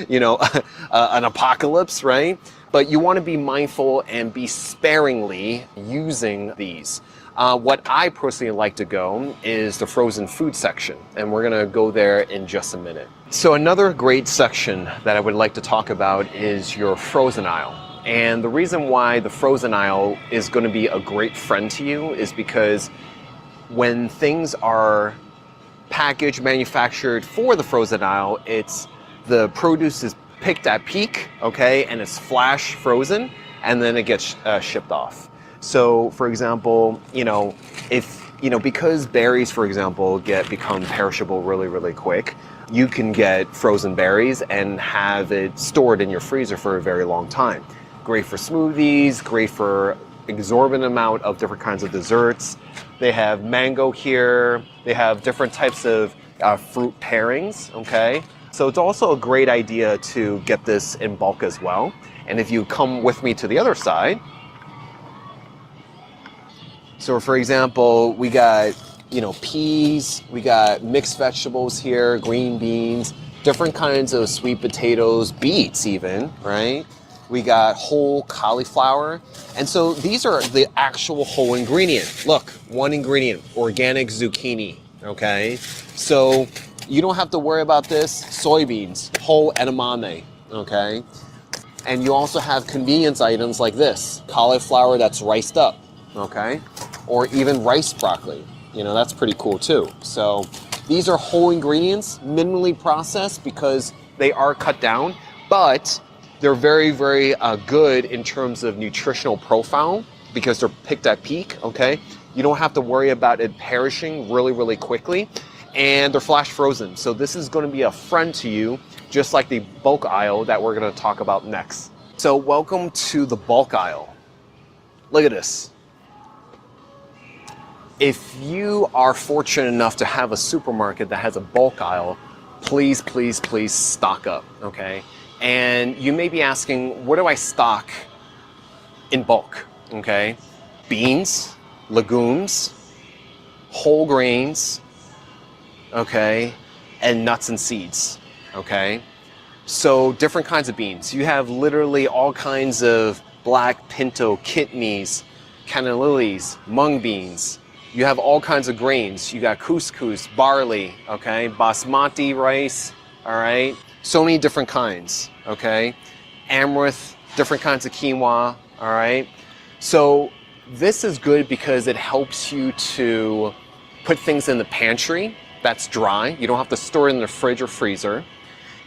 an apocalypse, right? But you want to be mindful and be sparingly using these. What I personally like to go is the frozen food section, and we're gonna go there in just a minute. So another great section that I would like to talk about is your frozen aisle. And the reason why the frozen aisle is gonna be a great friend to you is because when things are packaged, manufactured for the frozen aisle, the produce is picked at peak, okay, and it's flash frozen, and then it gets shipped off. So, for example, because berries, for example, become perishable really, really quick, you can get frozen berries and have it stored in your freezer for a very long time. Great for smoothies, great for exorbitant amount of different kinds of desserts. They have mango here. They have different types of fruit pairings, okay? So it's also a great idea to get this in bulk as well. And if you come with me to the other side, so for example, we got, peas, we got mixed vegetables here, green beans, different kinds of sweet potatoes, beets even, right? We got whole cauliflower. And so these are the actual whole ingredient. Look, one ingredient, organic zucchini, okay? So you don't have to worry about this. Soybeans, whole edamame, okay? And you also have convenience items like this, cauliflower that's riced up, okay? Or even rice broccoli, that's pretty cool too. So these are whole ingredients, minimally processed because they are cut down, but they're very, very good in terms of nutritional profile because they're picked at peak, okay? You don't have to worry about it perishing really, really quickly, and they're flash frozen. So this is gonna be a friend to you, just like the bulk aisle that we're gonna talk about next. So welcome to the bulk aisle. Look at this. If you are fortunate enough to have a supermarket that has a bulk aisle, please, please, please stock up, okay? And you may be asking, what do I stock in bulk, okay? Beans, legumes, whole grains, okay? And nuts and seeds, okay? So different kinds of beans. You have literally all kinds of black pinto, kidneys, canna lilies, mung beans. You have all kinds of grains. You got couscous, barley, okay? Basmati rice, all right? So many different kinds, okay? Amaranth, different kinds of quinoa, all right? So this is good because it helps you to put things in the pantry that's dry. You don't have to store it in the fridge or freezer.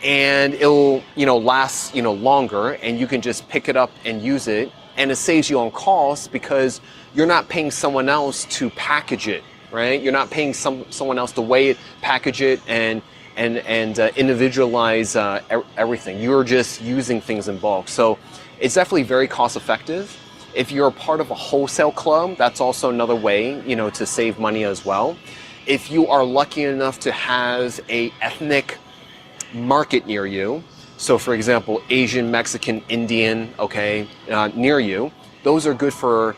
And it'll, last, longer, and you can just pick it up and use it. And it saves you on cost because you're not paying someone else to package it, right? You're not paying someone else to weigh it, package it, and individualize everything. You're just using things in bulk. So it's definitely very cost effective. If you're a part of a wholesale club, that's also another way, to save money as well. If you are lucky enough to have a ethnic market near you, so for example, Asian, Mexican, Indian, okay, near you, those are good for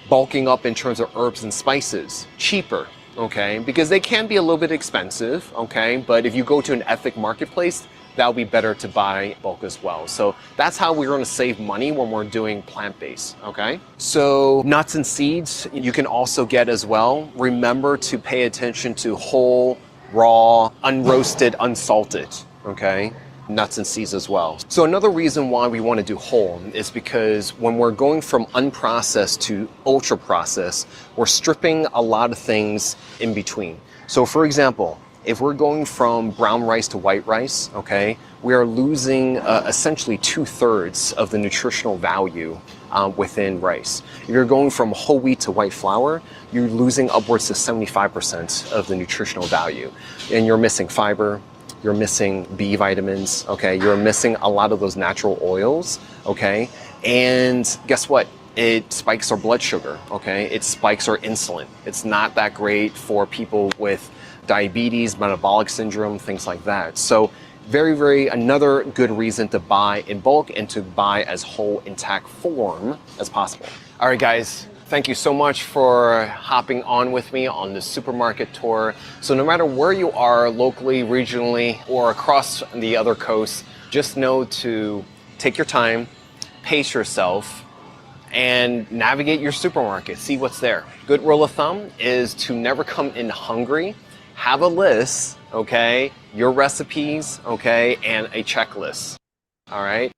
bulking up in terms of herbs and spices, cheaper, okay, because they can be a little bit expensive, okay, but if you go to an ethnic marketplace, that'll be better to buy bulk as well. So that's how we're going to save money when we're doing plant-based, okay? So nuts and seeds you can also get as well. Remember to pay attention to whole, raw, unroasted, unsalted, okay? Nuts and seeds as well. So another reason why we want to do whole is because when we're going from unprocessed to ultra processed, we're stripping a lot of things in between. So for example, if we're going from brown rice to white rice, okay, we are losing essentially 2/3 of the nutritional value within rice. If you're going from whole wheat to white flour, you're losing upwards to 75% of the nutritional value. And you're missing fiber, you're missing B vitamins, okay? You're missing a lot of those natural oils, okay? And guess what? It spikes our blood sugar, okay? It spikes our insulin. It's not that great for people with diabetes, metabolic syndrome, things like that. So very, another good reason to buy in bulk and to buy as whole intact form as possible. All right, guys. Thank you so much for hopping on with me on this supermarket tour. So no matter where you are, locally, regionally, or across the other coast, just know to take your time, pace yourself, and navigate your supermarket, see what's there. Good rule of thumb is to never come in hungry. Have a list, okay, your recipes, okay, and a checklist, all right?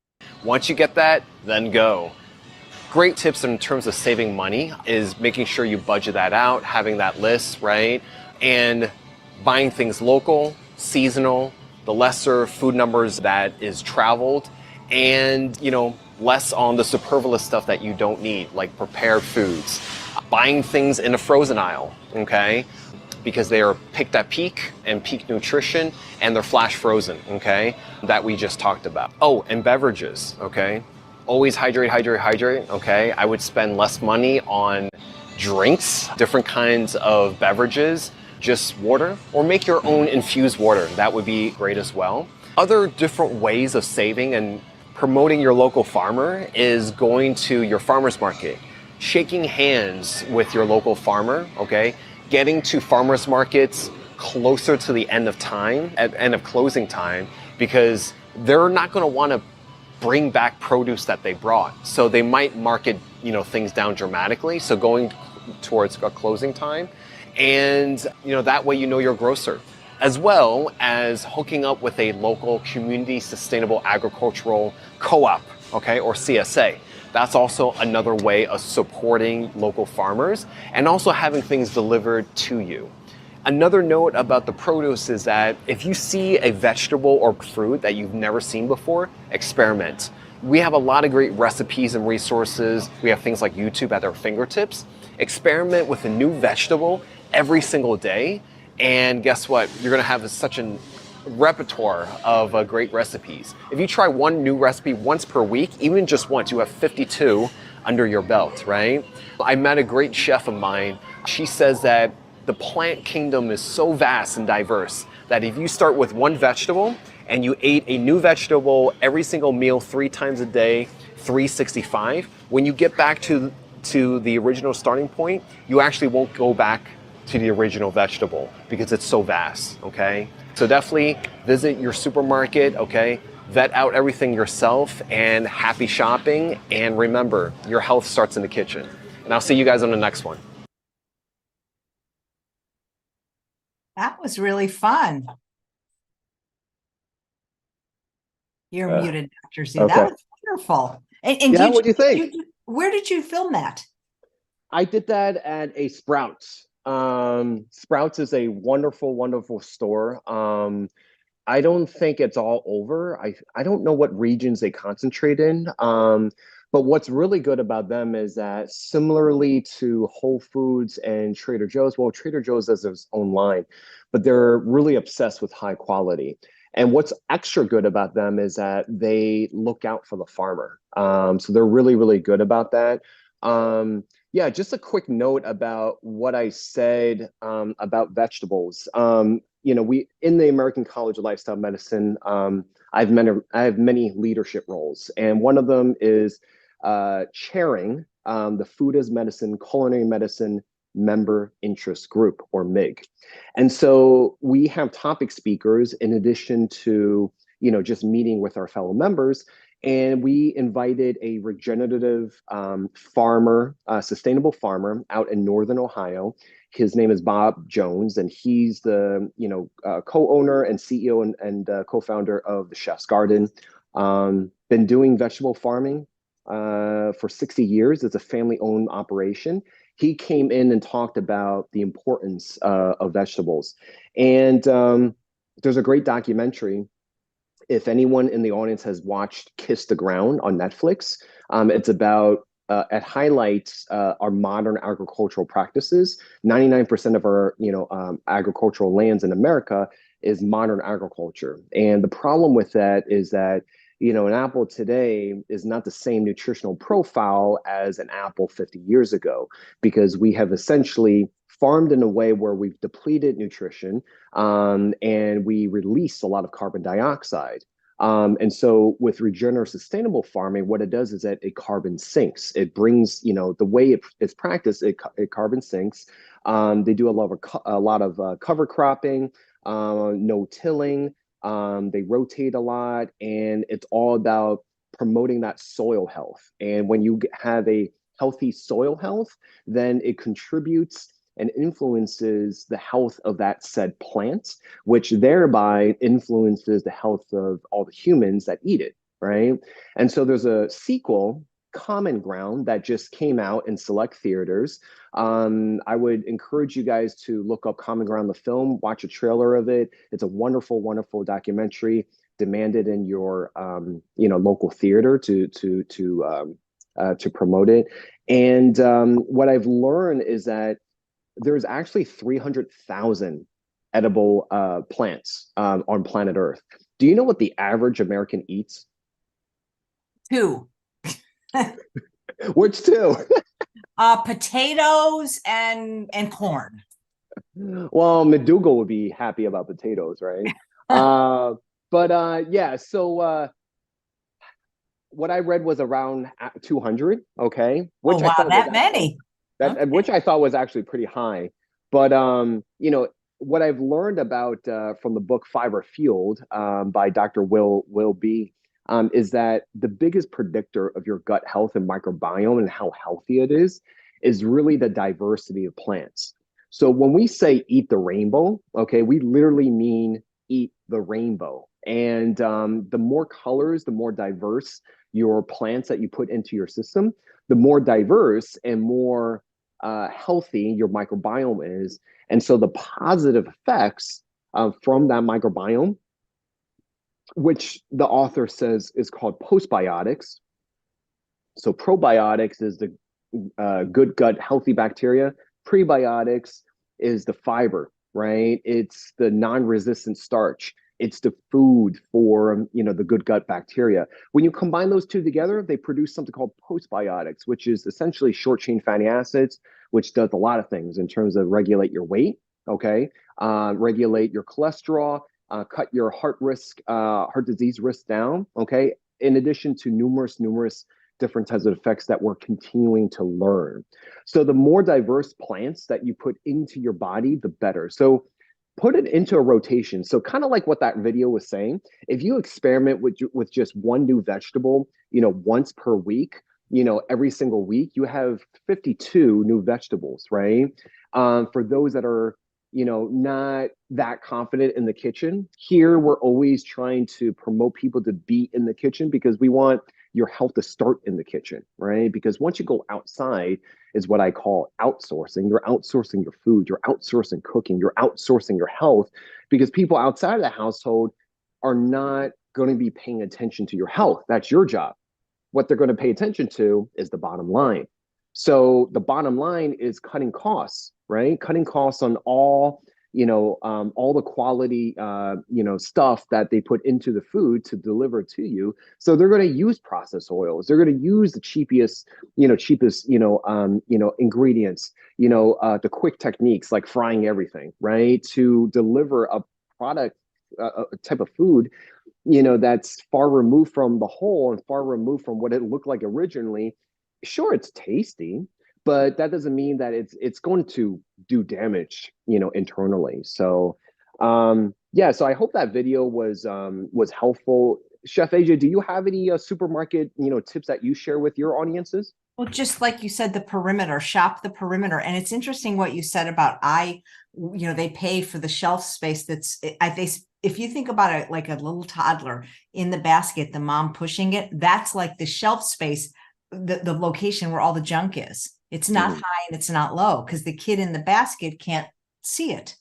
Once you get that, then go. Great tips in terms of saving money is making sure you budget that out, having that list, right? And buying things local, seasonal, the lesser food numbers that is traveled, and less on the superfluous stuff that you don't need, like prepared foods. Buying things in a frozen aisle, okay? Because they are picked at peak and peak nutrition, and they're flash frozen, okay? That we just talked about. Oh, and beverages, okay? Always hydrate, hydrate, hydrate, okay? I would spend less money on drinks, different kinds of beverages, just water, or make your own infused water. That would be great as well. Other different ways of saving and promoting your local farmer is going to your farmer's market, shaking hands with your local farmer, okay? Getting to farmers markets closer to the end of time, at end of closing time, because they're not gonna wanna bring back produce that they brought. So they might market, things down dramatically. So going towards a closing time, and that way your grocer, as well as hooking up with a local community sustainable agricultural co-op, okay, or CSA. That's also another way of supporting local farmers and also having things delivered to you. Another note about the produce is that if you see a vegetable or fruit that you've never seen before, experiment. We have a lot of great recipes and resources. We have things like YouTube at our fingertips. Experiment with a new vegetable every single day, and guess what? You're gonna have such a repertoire of great recipes. If you try one new recipe once per week, even just once, you have 52 under your belt, right? I met a great chef of mine. She says that the plant kingdom is so vast and diverse that if you start with one vegetable and you ate a new vegetable every single meal 3 times a day, 365, when you get back to the original starting point, you actually won't go back to the original vegetable because it's so vast, okay? So definitely visit your supermarket, okay? Vet out everything yourself, and happy shopping. And remember, your health starts in the kitchen. And I'll see you guys on the next one. That was really fun. You're muted, Dr. Z. Okay. That was wonderful. And Yeah, what do you think? Where did you film that? I did that at a Sprouts. Sprouts is a wonderful, wonderful store. I don't think it's all over. I don't know what regions they concentrate in. But what's really good about them is that similarly to Whole Foods and Trader Joe's, well, Trader Joe's has its own line, but they're really obsessed with high quality. And what's extra good about them is that they look out for the farmer. So they're really, really good about that. Yeah, just a quick note about what I said about vegetables. We in the American College of Lifestyle Medicine, I have many leadership roles, and one of them is chairing the Food as Medicine Culinary Medicine Member Interest Group, or MIG. And so we have topic speakers in addition to just meeting with our fellow members. And we invited a regenerative farmer, sustainable farmer out in Northern Ohio. His name is Bob Jones, and he's the co-owner and CEO and co-founder of the Chef's Garden. Been doing vegetable farming for 60 years. It's a family-owned operation. He came in and talked about the importance of vegetables. And there's a great documentary. If anyone in the audience has watched Kiss the Ground on Netflix, it's about, it highlights our modern agricultural practices. 99% of our, agricultural lands in America is modern agriculture. And the problem with that is that, an apple today is not the same nutritional profile as an apple 50 years ago, because we have essentially farmed in a way where we've depleted nutrition and we release a lot of carbon dioxide. And so with regenerative sustainable farming, what it does is that it carbon sinks. It brings, the way it's practiced, it carbon sinks. They do a lot of cover cropping, no tilling. They rotate a lot, and it's all about promoting that soil health. And when you have a healthy soil health, then it contributes and influences the health of that said plant, which thereby influences the health of all the humans that eat it, right? And so there's a sequel, Common Ground, that just came out in select theaters. I would encourage you guys to look up Common Ground, the film, watch a trailer of it. It's a wonderful, wonderful documentary. Demand it in your local theater to promote it. And what I've learned is that there's actually 300,000 edible plants on planet Earth. Do you know what the average American eats? 2. Which two? Potatoes and corn. Well, McDougal would be happy about potatoes, right? Yeah, so what I read was around 200, okay? Which Oh, wow, I thought that many. Okay. which I thought was actually pretty high. But what I've learned about from the book Fiber Fueled by Dr. Will B. Is that the biggest predictor of your gut health and microbiome and how healthy it is really the diversity of plants. So when we say eat the rainbow, okay, we literally mean eat the rainbow. And the more colors, the more diverse your plants that you put into your system, the more diverse and more healthy your microbiome is. And so the positive effects from that microbiome, which the author says is called postbiotics. So probiotics is the good gut, healthy bacteria. Prebiotics is the fiber, right? It's the non-resistant starch. It's the food for, the good gut bacteria. When you combine those two together, they produce something called postbiotics, which is essentially short chain fatty acids, which does a lot of things in terms of regulate your weight, okay? Regulate your cholesterol, cut your heart disease risk down, okay? In addition to numerous different types of effects that we're continuing to learn. So the more diverse plants that you put into your body, the better. So put it into a rotation. So kind of like what that video was saying, if you experiment with just one new vegetable, once per week, every single week, you have 52 new vegetables, right? For those that are, not that confident in the kitchen, here we're always trying to promote people to be in the kitchen because we want your health to start in the kitchen, right? Because once you go outside is what I call outsourcing. You're outsourcing your food, you're outsourcing cooking, you're outsourcing your health because people outside of the household are not going to be paying attention to your health. That's your job. What they're going to pay attention to is the bottom line. So the bottom line is cutting costs, right? Cutting costs on all the quality, stuff that they put into the food to deliver to you. So they're going to use processed oils. They're going to use the cheapest ingredients, the quick techniques like frying everything, right? To deliver a product, a type of food, that's far removed from the whole and far removed from what it looked like originally. Sure, it's tasty, but that doesn't mean that it's going to do damage, internally. So, so I hope that video was helpful. Chef AJ, do you have any supermarket, tips that you share with your audiences? Well, just like you said, the perimeter, shop the perimeter. And it's interesting what you said about they pay for the shelf space if you think about it like a little toddler in the basket, the mom pushing it, that's like the shelf space, the location where all the junk is. It's not high and it's not low because the kid in the basket can't see it.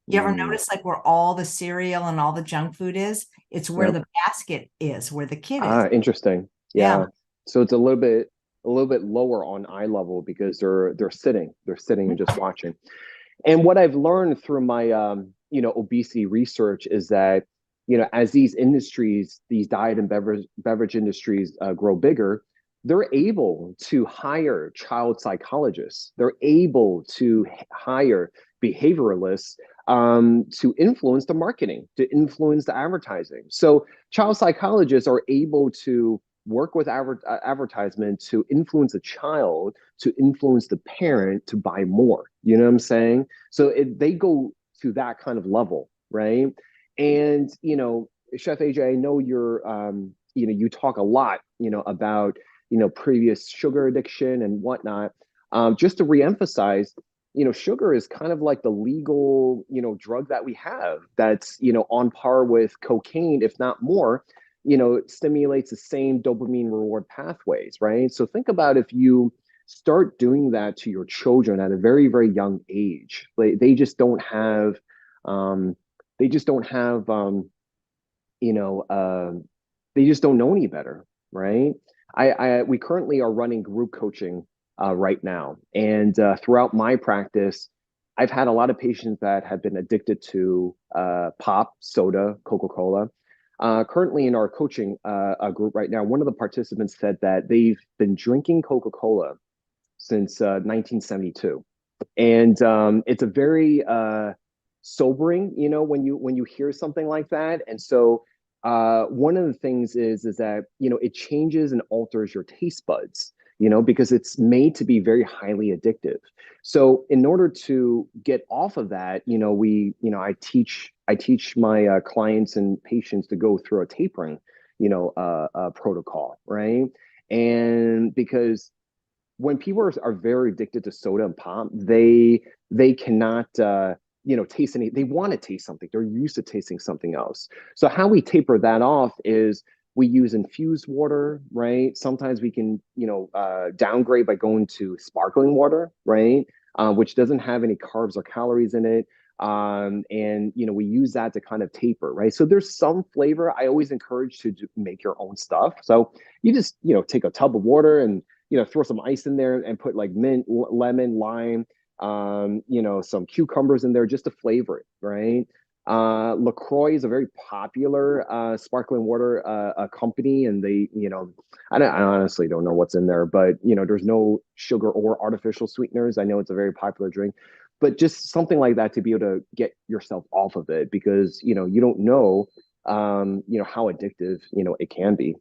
You ever notice like where all the cereal and all the junk food is? It's where the basket is, where the kid is. Interesting. Yeah. So it's a little bit lower on eye level because they're sitting and just watching. And what I've learned through my obesity research is that as these industries, these diet and beverage industries grow bigger, they're able to hire child psychologists. They're able to hire behavioralists to influence the marketing, to influence the advertising. So child psychologists are able to work with advertisement to influence a child, to influence the parent to buy more. You know what I'm saying? So they go to that kind of level, right? And Chef AJ, I know you're you talk a lot about previous sugar addiction and whatnot. Just to reemphasize, sugar is kind of like the legal, drug that we have that's, on par with cocaine, if not more. It stimulates the same dopamine reward pathways, right? So think about if you start doing that to your children at a very, very young age. They just don't have, they just don't have, you know, uh, they just don't know any better, right? We currently are running group coaching right now, and throughout my practice, I've had a lot of patients that have been addicted to pop, soda, Coca-Cola. Currently in our coaching group right now, one of the participants said that they've been drinking Coca-Cola since 1972, and it's a very sobering, when you hear something like that. And so one of the things is that it changes and alters your taste buds, because it's made to be very highly addictive. So in order to get off of that, I teach my clients and patients to go through a tapering, protocol, right? And because when people are very addicted to soda and pop, they cannot taste any. They want to taste something. They're used to tasting something else. So how we taper that off is we use infused water, right? Sometimes we can downgrade by going to sparkling water, right? Which doesn't have any carbs or calories in it. And we use that to kind of taper, right? So there's some flavor. I always encourage to make your own stuff. So you just take a tub of water and throw some ice in there and put like mint, lemon, lime, some cucumbers in there just to flavor it, right? LaCroix is a very popular sparkling water company, and they, I honestly don't know what's in there, but there's no sugar or artificial sweeteners. I know it's a very popular drink, but just something like that to be able to get yourself off of it, because you don't know, how addictive it can be.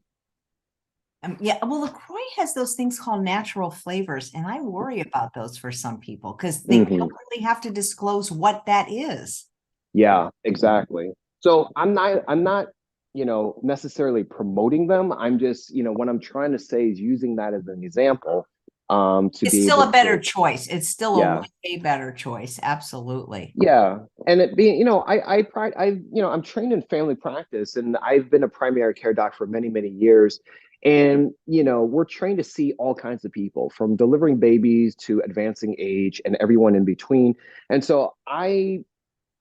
Yeah, well, LaCroix has those things called natural flavors, and I worry about those for some people because they don't really have to disclose what that is. Yeah, exactly. So I'm not, necessarily promoting them. I'm just, what I'm trying to say is using that as an example, to It's be still able a better to, choice. It's still yeah, a way better choice. Absolutely. yeah. And it being, I'm trained in family practice, and I've been a primary care doc for many, many years. And, we're trained to see all kinds of people, from delivering babies to advancing age and everyone in between. And so I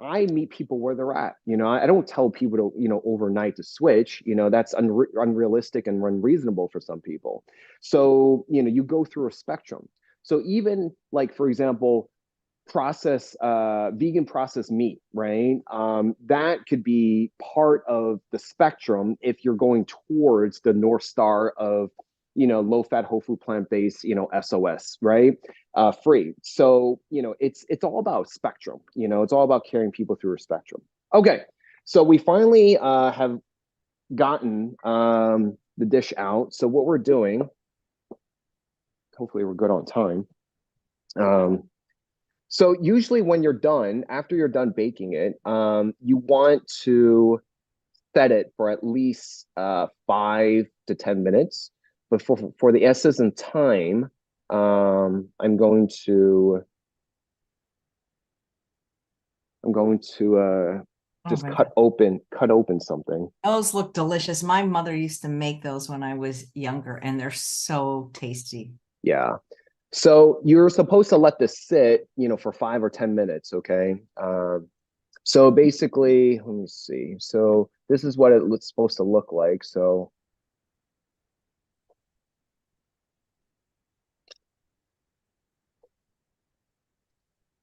meet people where they're at. I don't tell people to, overnight to switch. That's unrealistic and unreasonable for some people. So, you go through a spectrum. So even like, for example, vegan processed meat, right? That could be part of the spectrum if you're going towards the North Star of, low fat, whole food, plant-based, SOS, right? Free. So, it's all about spectrum, it's all about carrying people through a spectrum. Okay. So we finally have gotten the dish out. So what we're doing, hopefully we're good on time. So usually when you're done, after you're done baking it, you want to set it for at least 5 to 10 minutes. But for the essence and time, I'm going to just cut open something. Those look delicious. My mother used to make those when I was younger, and they're so tasty. Yeah. So you're supposed to let this sit, for 5 or 10 minutes, okay? So basically, let me see. So this is what it's supposed to look like. So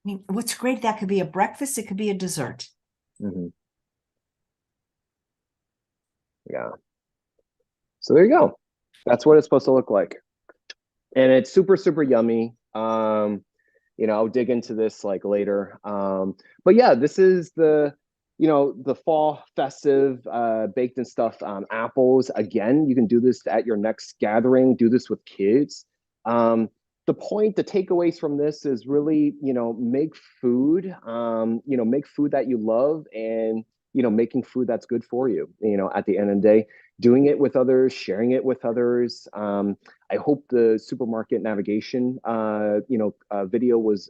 I mean, what's great, that could be a breakfast, it could be a dessert. Yeah. So there you go. That's what it's supposed to look like. And it's super, super yummy. I'll dig into this like later. But yeah, this is the fall festive baked and stuffed apples. Again, you can do this at your next gathering. Do this with kids. The takeaways from this is really, make food, make food that you love, and making food that's good for you. At the end of the day, doing it with others, sharing it with others. I hope the supermarket navigation, video was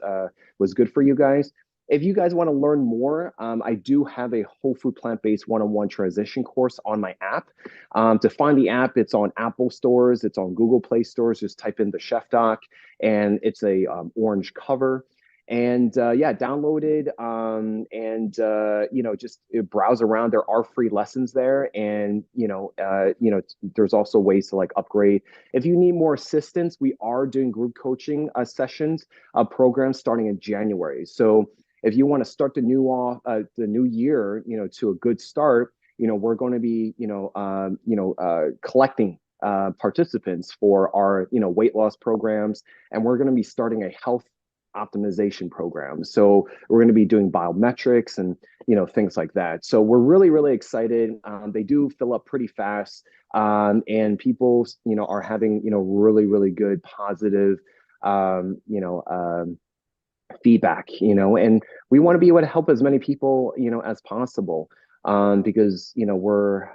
good for you guys. If you guys want to learn more, I do have a whole food plant-based one-on-one transition course on my app. To find the app, it's on Apple stores, it's on Google Play stores. Just type in the Chef Doc, and it's a orange cover. And yeah, download it, and just browse around. There are free lessons there, and there's also ways to like upgrade. If you need more assistance, we are doing group coaching sessions, programs starting in January. So if you want to start the new year, to a good start, we're going to be, collecting participants for our, weight loss programs, and we're going to be starting a health optimization program. So we're going to be doing biometrics and, things like that. So we're really, really excited. They do fill up pretty fast, and people, are having, really, really good positive, feedback, and we want to be able to help as many people, as possible, because, we're,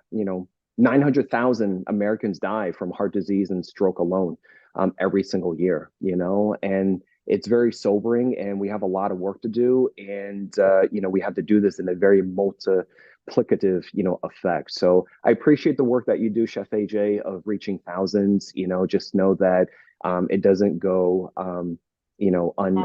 900,000 Americans die from heart disease and stroke alone, every single year, and it's very sobering, and we have a lot of work to do, and we have to do this in a very multiplicative, effect. So I appreciate the work that you do, Chef AJ, of reaching thousands. Just know that it doesn't go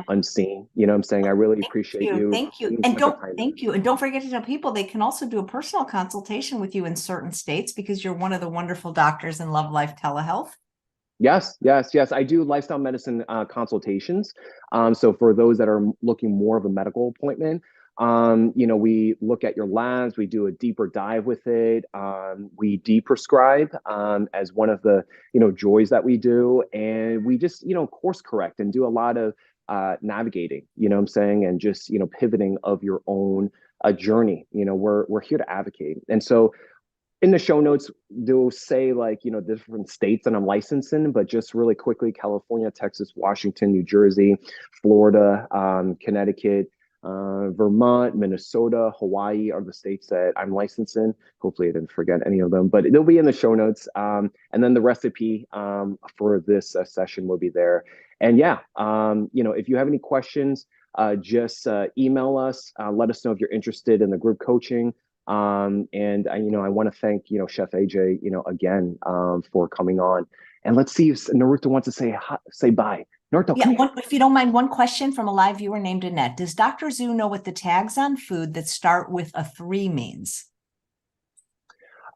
unseen. You know what I'm saying? I really appreciate you. Thank you. And don't forget to tell people they can also do a personal consultation with you in certain states, because you're one of the wonderful doctors in Love Life Telehealth. Yes. I do lifestyle medicine consultations. So for those that are looking more of a medical appointment, we look at your labs, we do a deeper dive with it. We deprescribe as one of the, joys that we do. And we just, course correct and do a lot of navigating, what I'm saying, and just, pivoting of your own journey. We're here to advocate. And so in the show notes, they'll say like, different states that I'm licensed in, but just really quickly, California, Texas, Washington, New Jersey, Florida, Connecticut, Vermont, Minnesota, Hawaii are the states that I'm licensed in. Hopefully I didn't forget any of them, but they'll be in the show notes. And then the recipe for this session will be there. And yeah, if you have any questions, just email us, let us know if you're interested in the group coaching. And I want to thank, Chef AJ, again, for coming on. And let's see if Naruto wants to say bye. Naruto, yeah, if you don't mind, one question from a live viewer named Annette. Does Dr. Zhu know what the tags on food that start with a 3 means?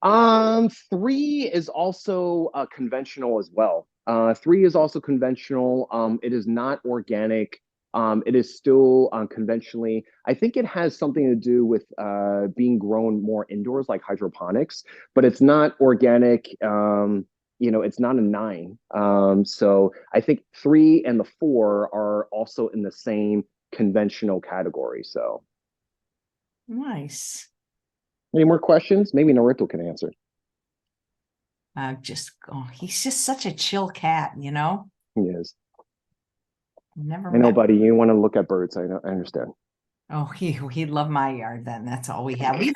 3 is also conventional as well. 3 is also conventional. It is not organic. It is still conventionally. I think it has something to do with being grown more indoors, like hydroponics, but it's not organic. It's not a 9. So I think 3 and the 4 are also in the same conventional category. So nice. Any more questions? Maybe Naruto can answer. He's just such a chill cat, He is. Never I know, buddy. You want to look at birds. I know. I understand. Oh, he'd love my yard then. That's all we have. We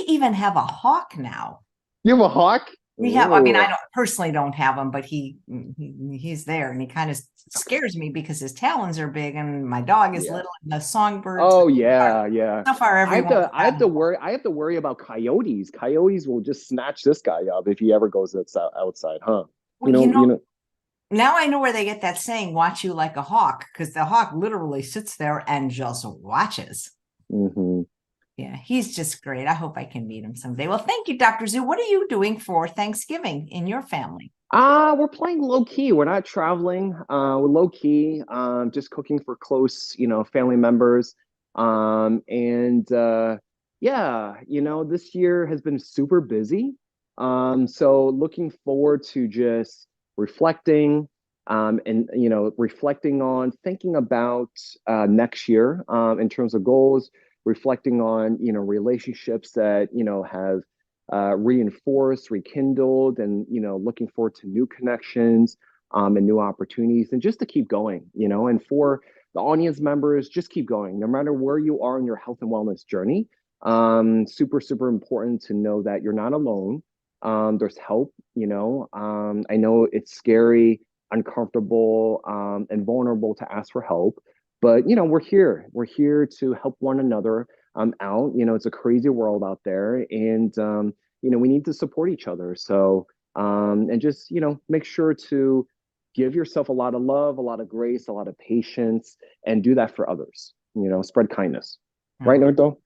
even have a hawk now. You have a hawk? We have. I mean, I personally don't have him, but he's there, and he kind of scares me because his talons are big, and my dog is little, and the songbirds. Oh yeah. So far, everyone. I have to worry about coyotes. Coyotes will just snatch this guy up if he ever goes outside, huh? Well, now I know where they get that saying, "Watch you like a hawk," because the hawk literally sits there and just watches. Mm-hmm. Yeah, he's just great. I hope I can meet him someday. Well, thank you, Dr. Zhu. What are you doing for Thanksgiving in your family? We're playing low key. We're not traveling. We're low key. Just cooking for close, family members. Yeah, this year has been super busy. So looking forward to just reflecting, and reflecting on thinking about next year in terms of goals, reflecting on relationships that have reinforced, rekindled, and looking forward to new connections and new opportunities, and just to keep going, and for the audience members, just keep going no matter where you are in your health and wellness journey. Super important to know that you're not alone. There's help, I know it's scary, uncomfortable, and vulnerable to ask for help, but we're here. We're here to help one another out. It's a crazy world out there, and we need to support each other. So and just make sure to give yourself a lot of love, a lot of grace, a lot of patience, and do that for others. Spread kindness. Right, Norto?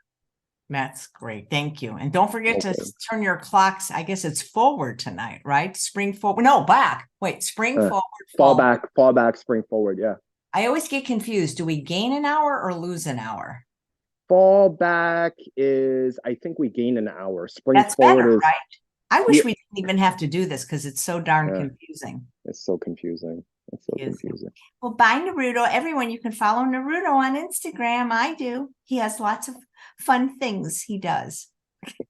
That's great. Thank you. And don't forget to Okay. turn your clocks. I guess it's forward tonight, right? Spring forward. No, back. Wait, spring forward. Fall back, spring forward. Yeah. I always get confused. Do we gain an hour or lose an hour? Fall back is, I think we gain an hour. Spring That's forward better, is, right? I wish yeah, we didn't even have to do this because it's so darn confusing. it's so confusing. It's so confusing. Well, bye, Naruto. Everyone, you can follow Naruto on Instagram. I do. He has lots of fun things he does.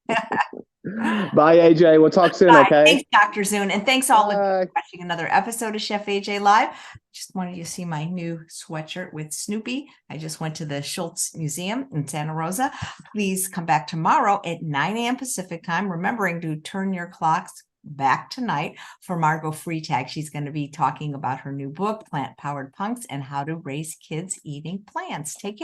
Bye, AJ. We'll talk soon, Bye. okay? Thanks, Dr. Zune. And thanks all of you Bye. for watching another episode of Chef AJ Live. Just wanted you to see my new sweatshirt with Snoopy. I just went to the Schultz Museum in Santa Rosa. Please come back tomorrow at 9 a.m. Pacific time, remembering to turn your clocks back tonight for Margot Freitag. She's going to be talking about her new book, Plant Powered Punks, and how to raise kids eating plants. Take care.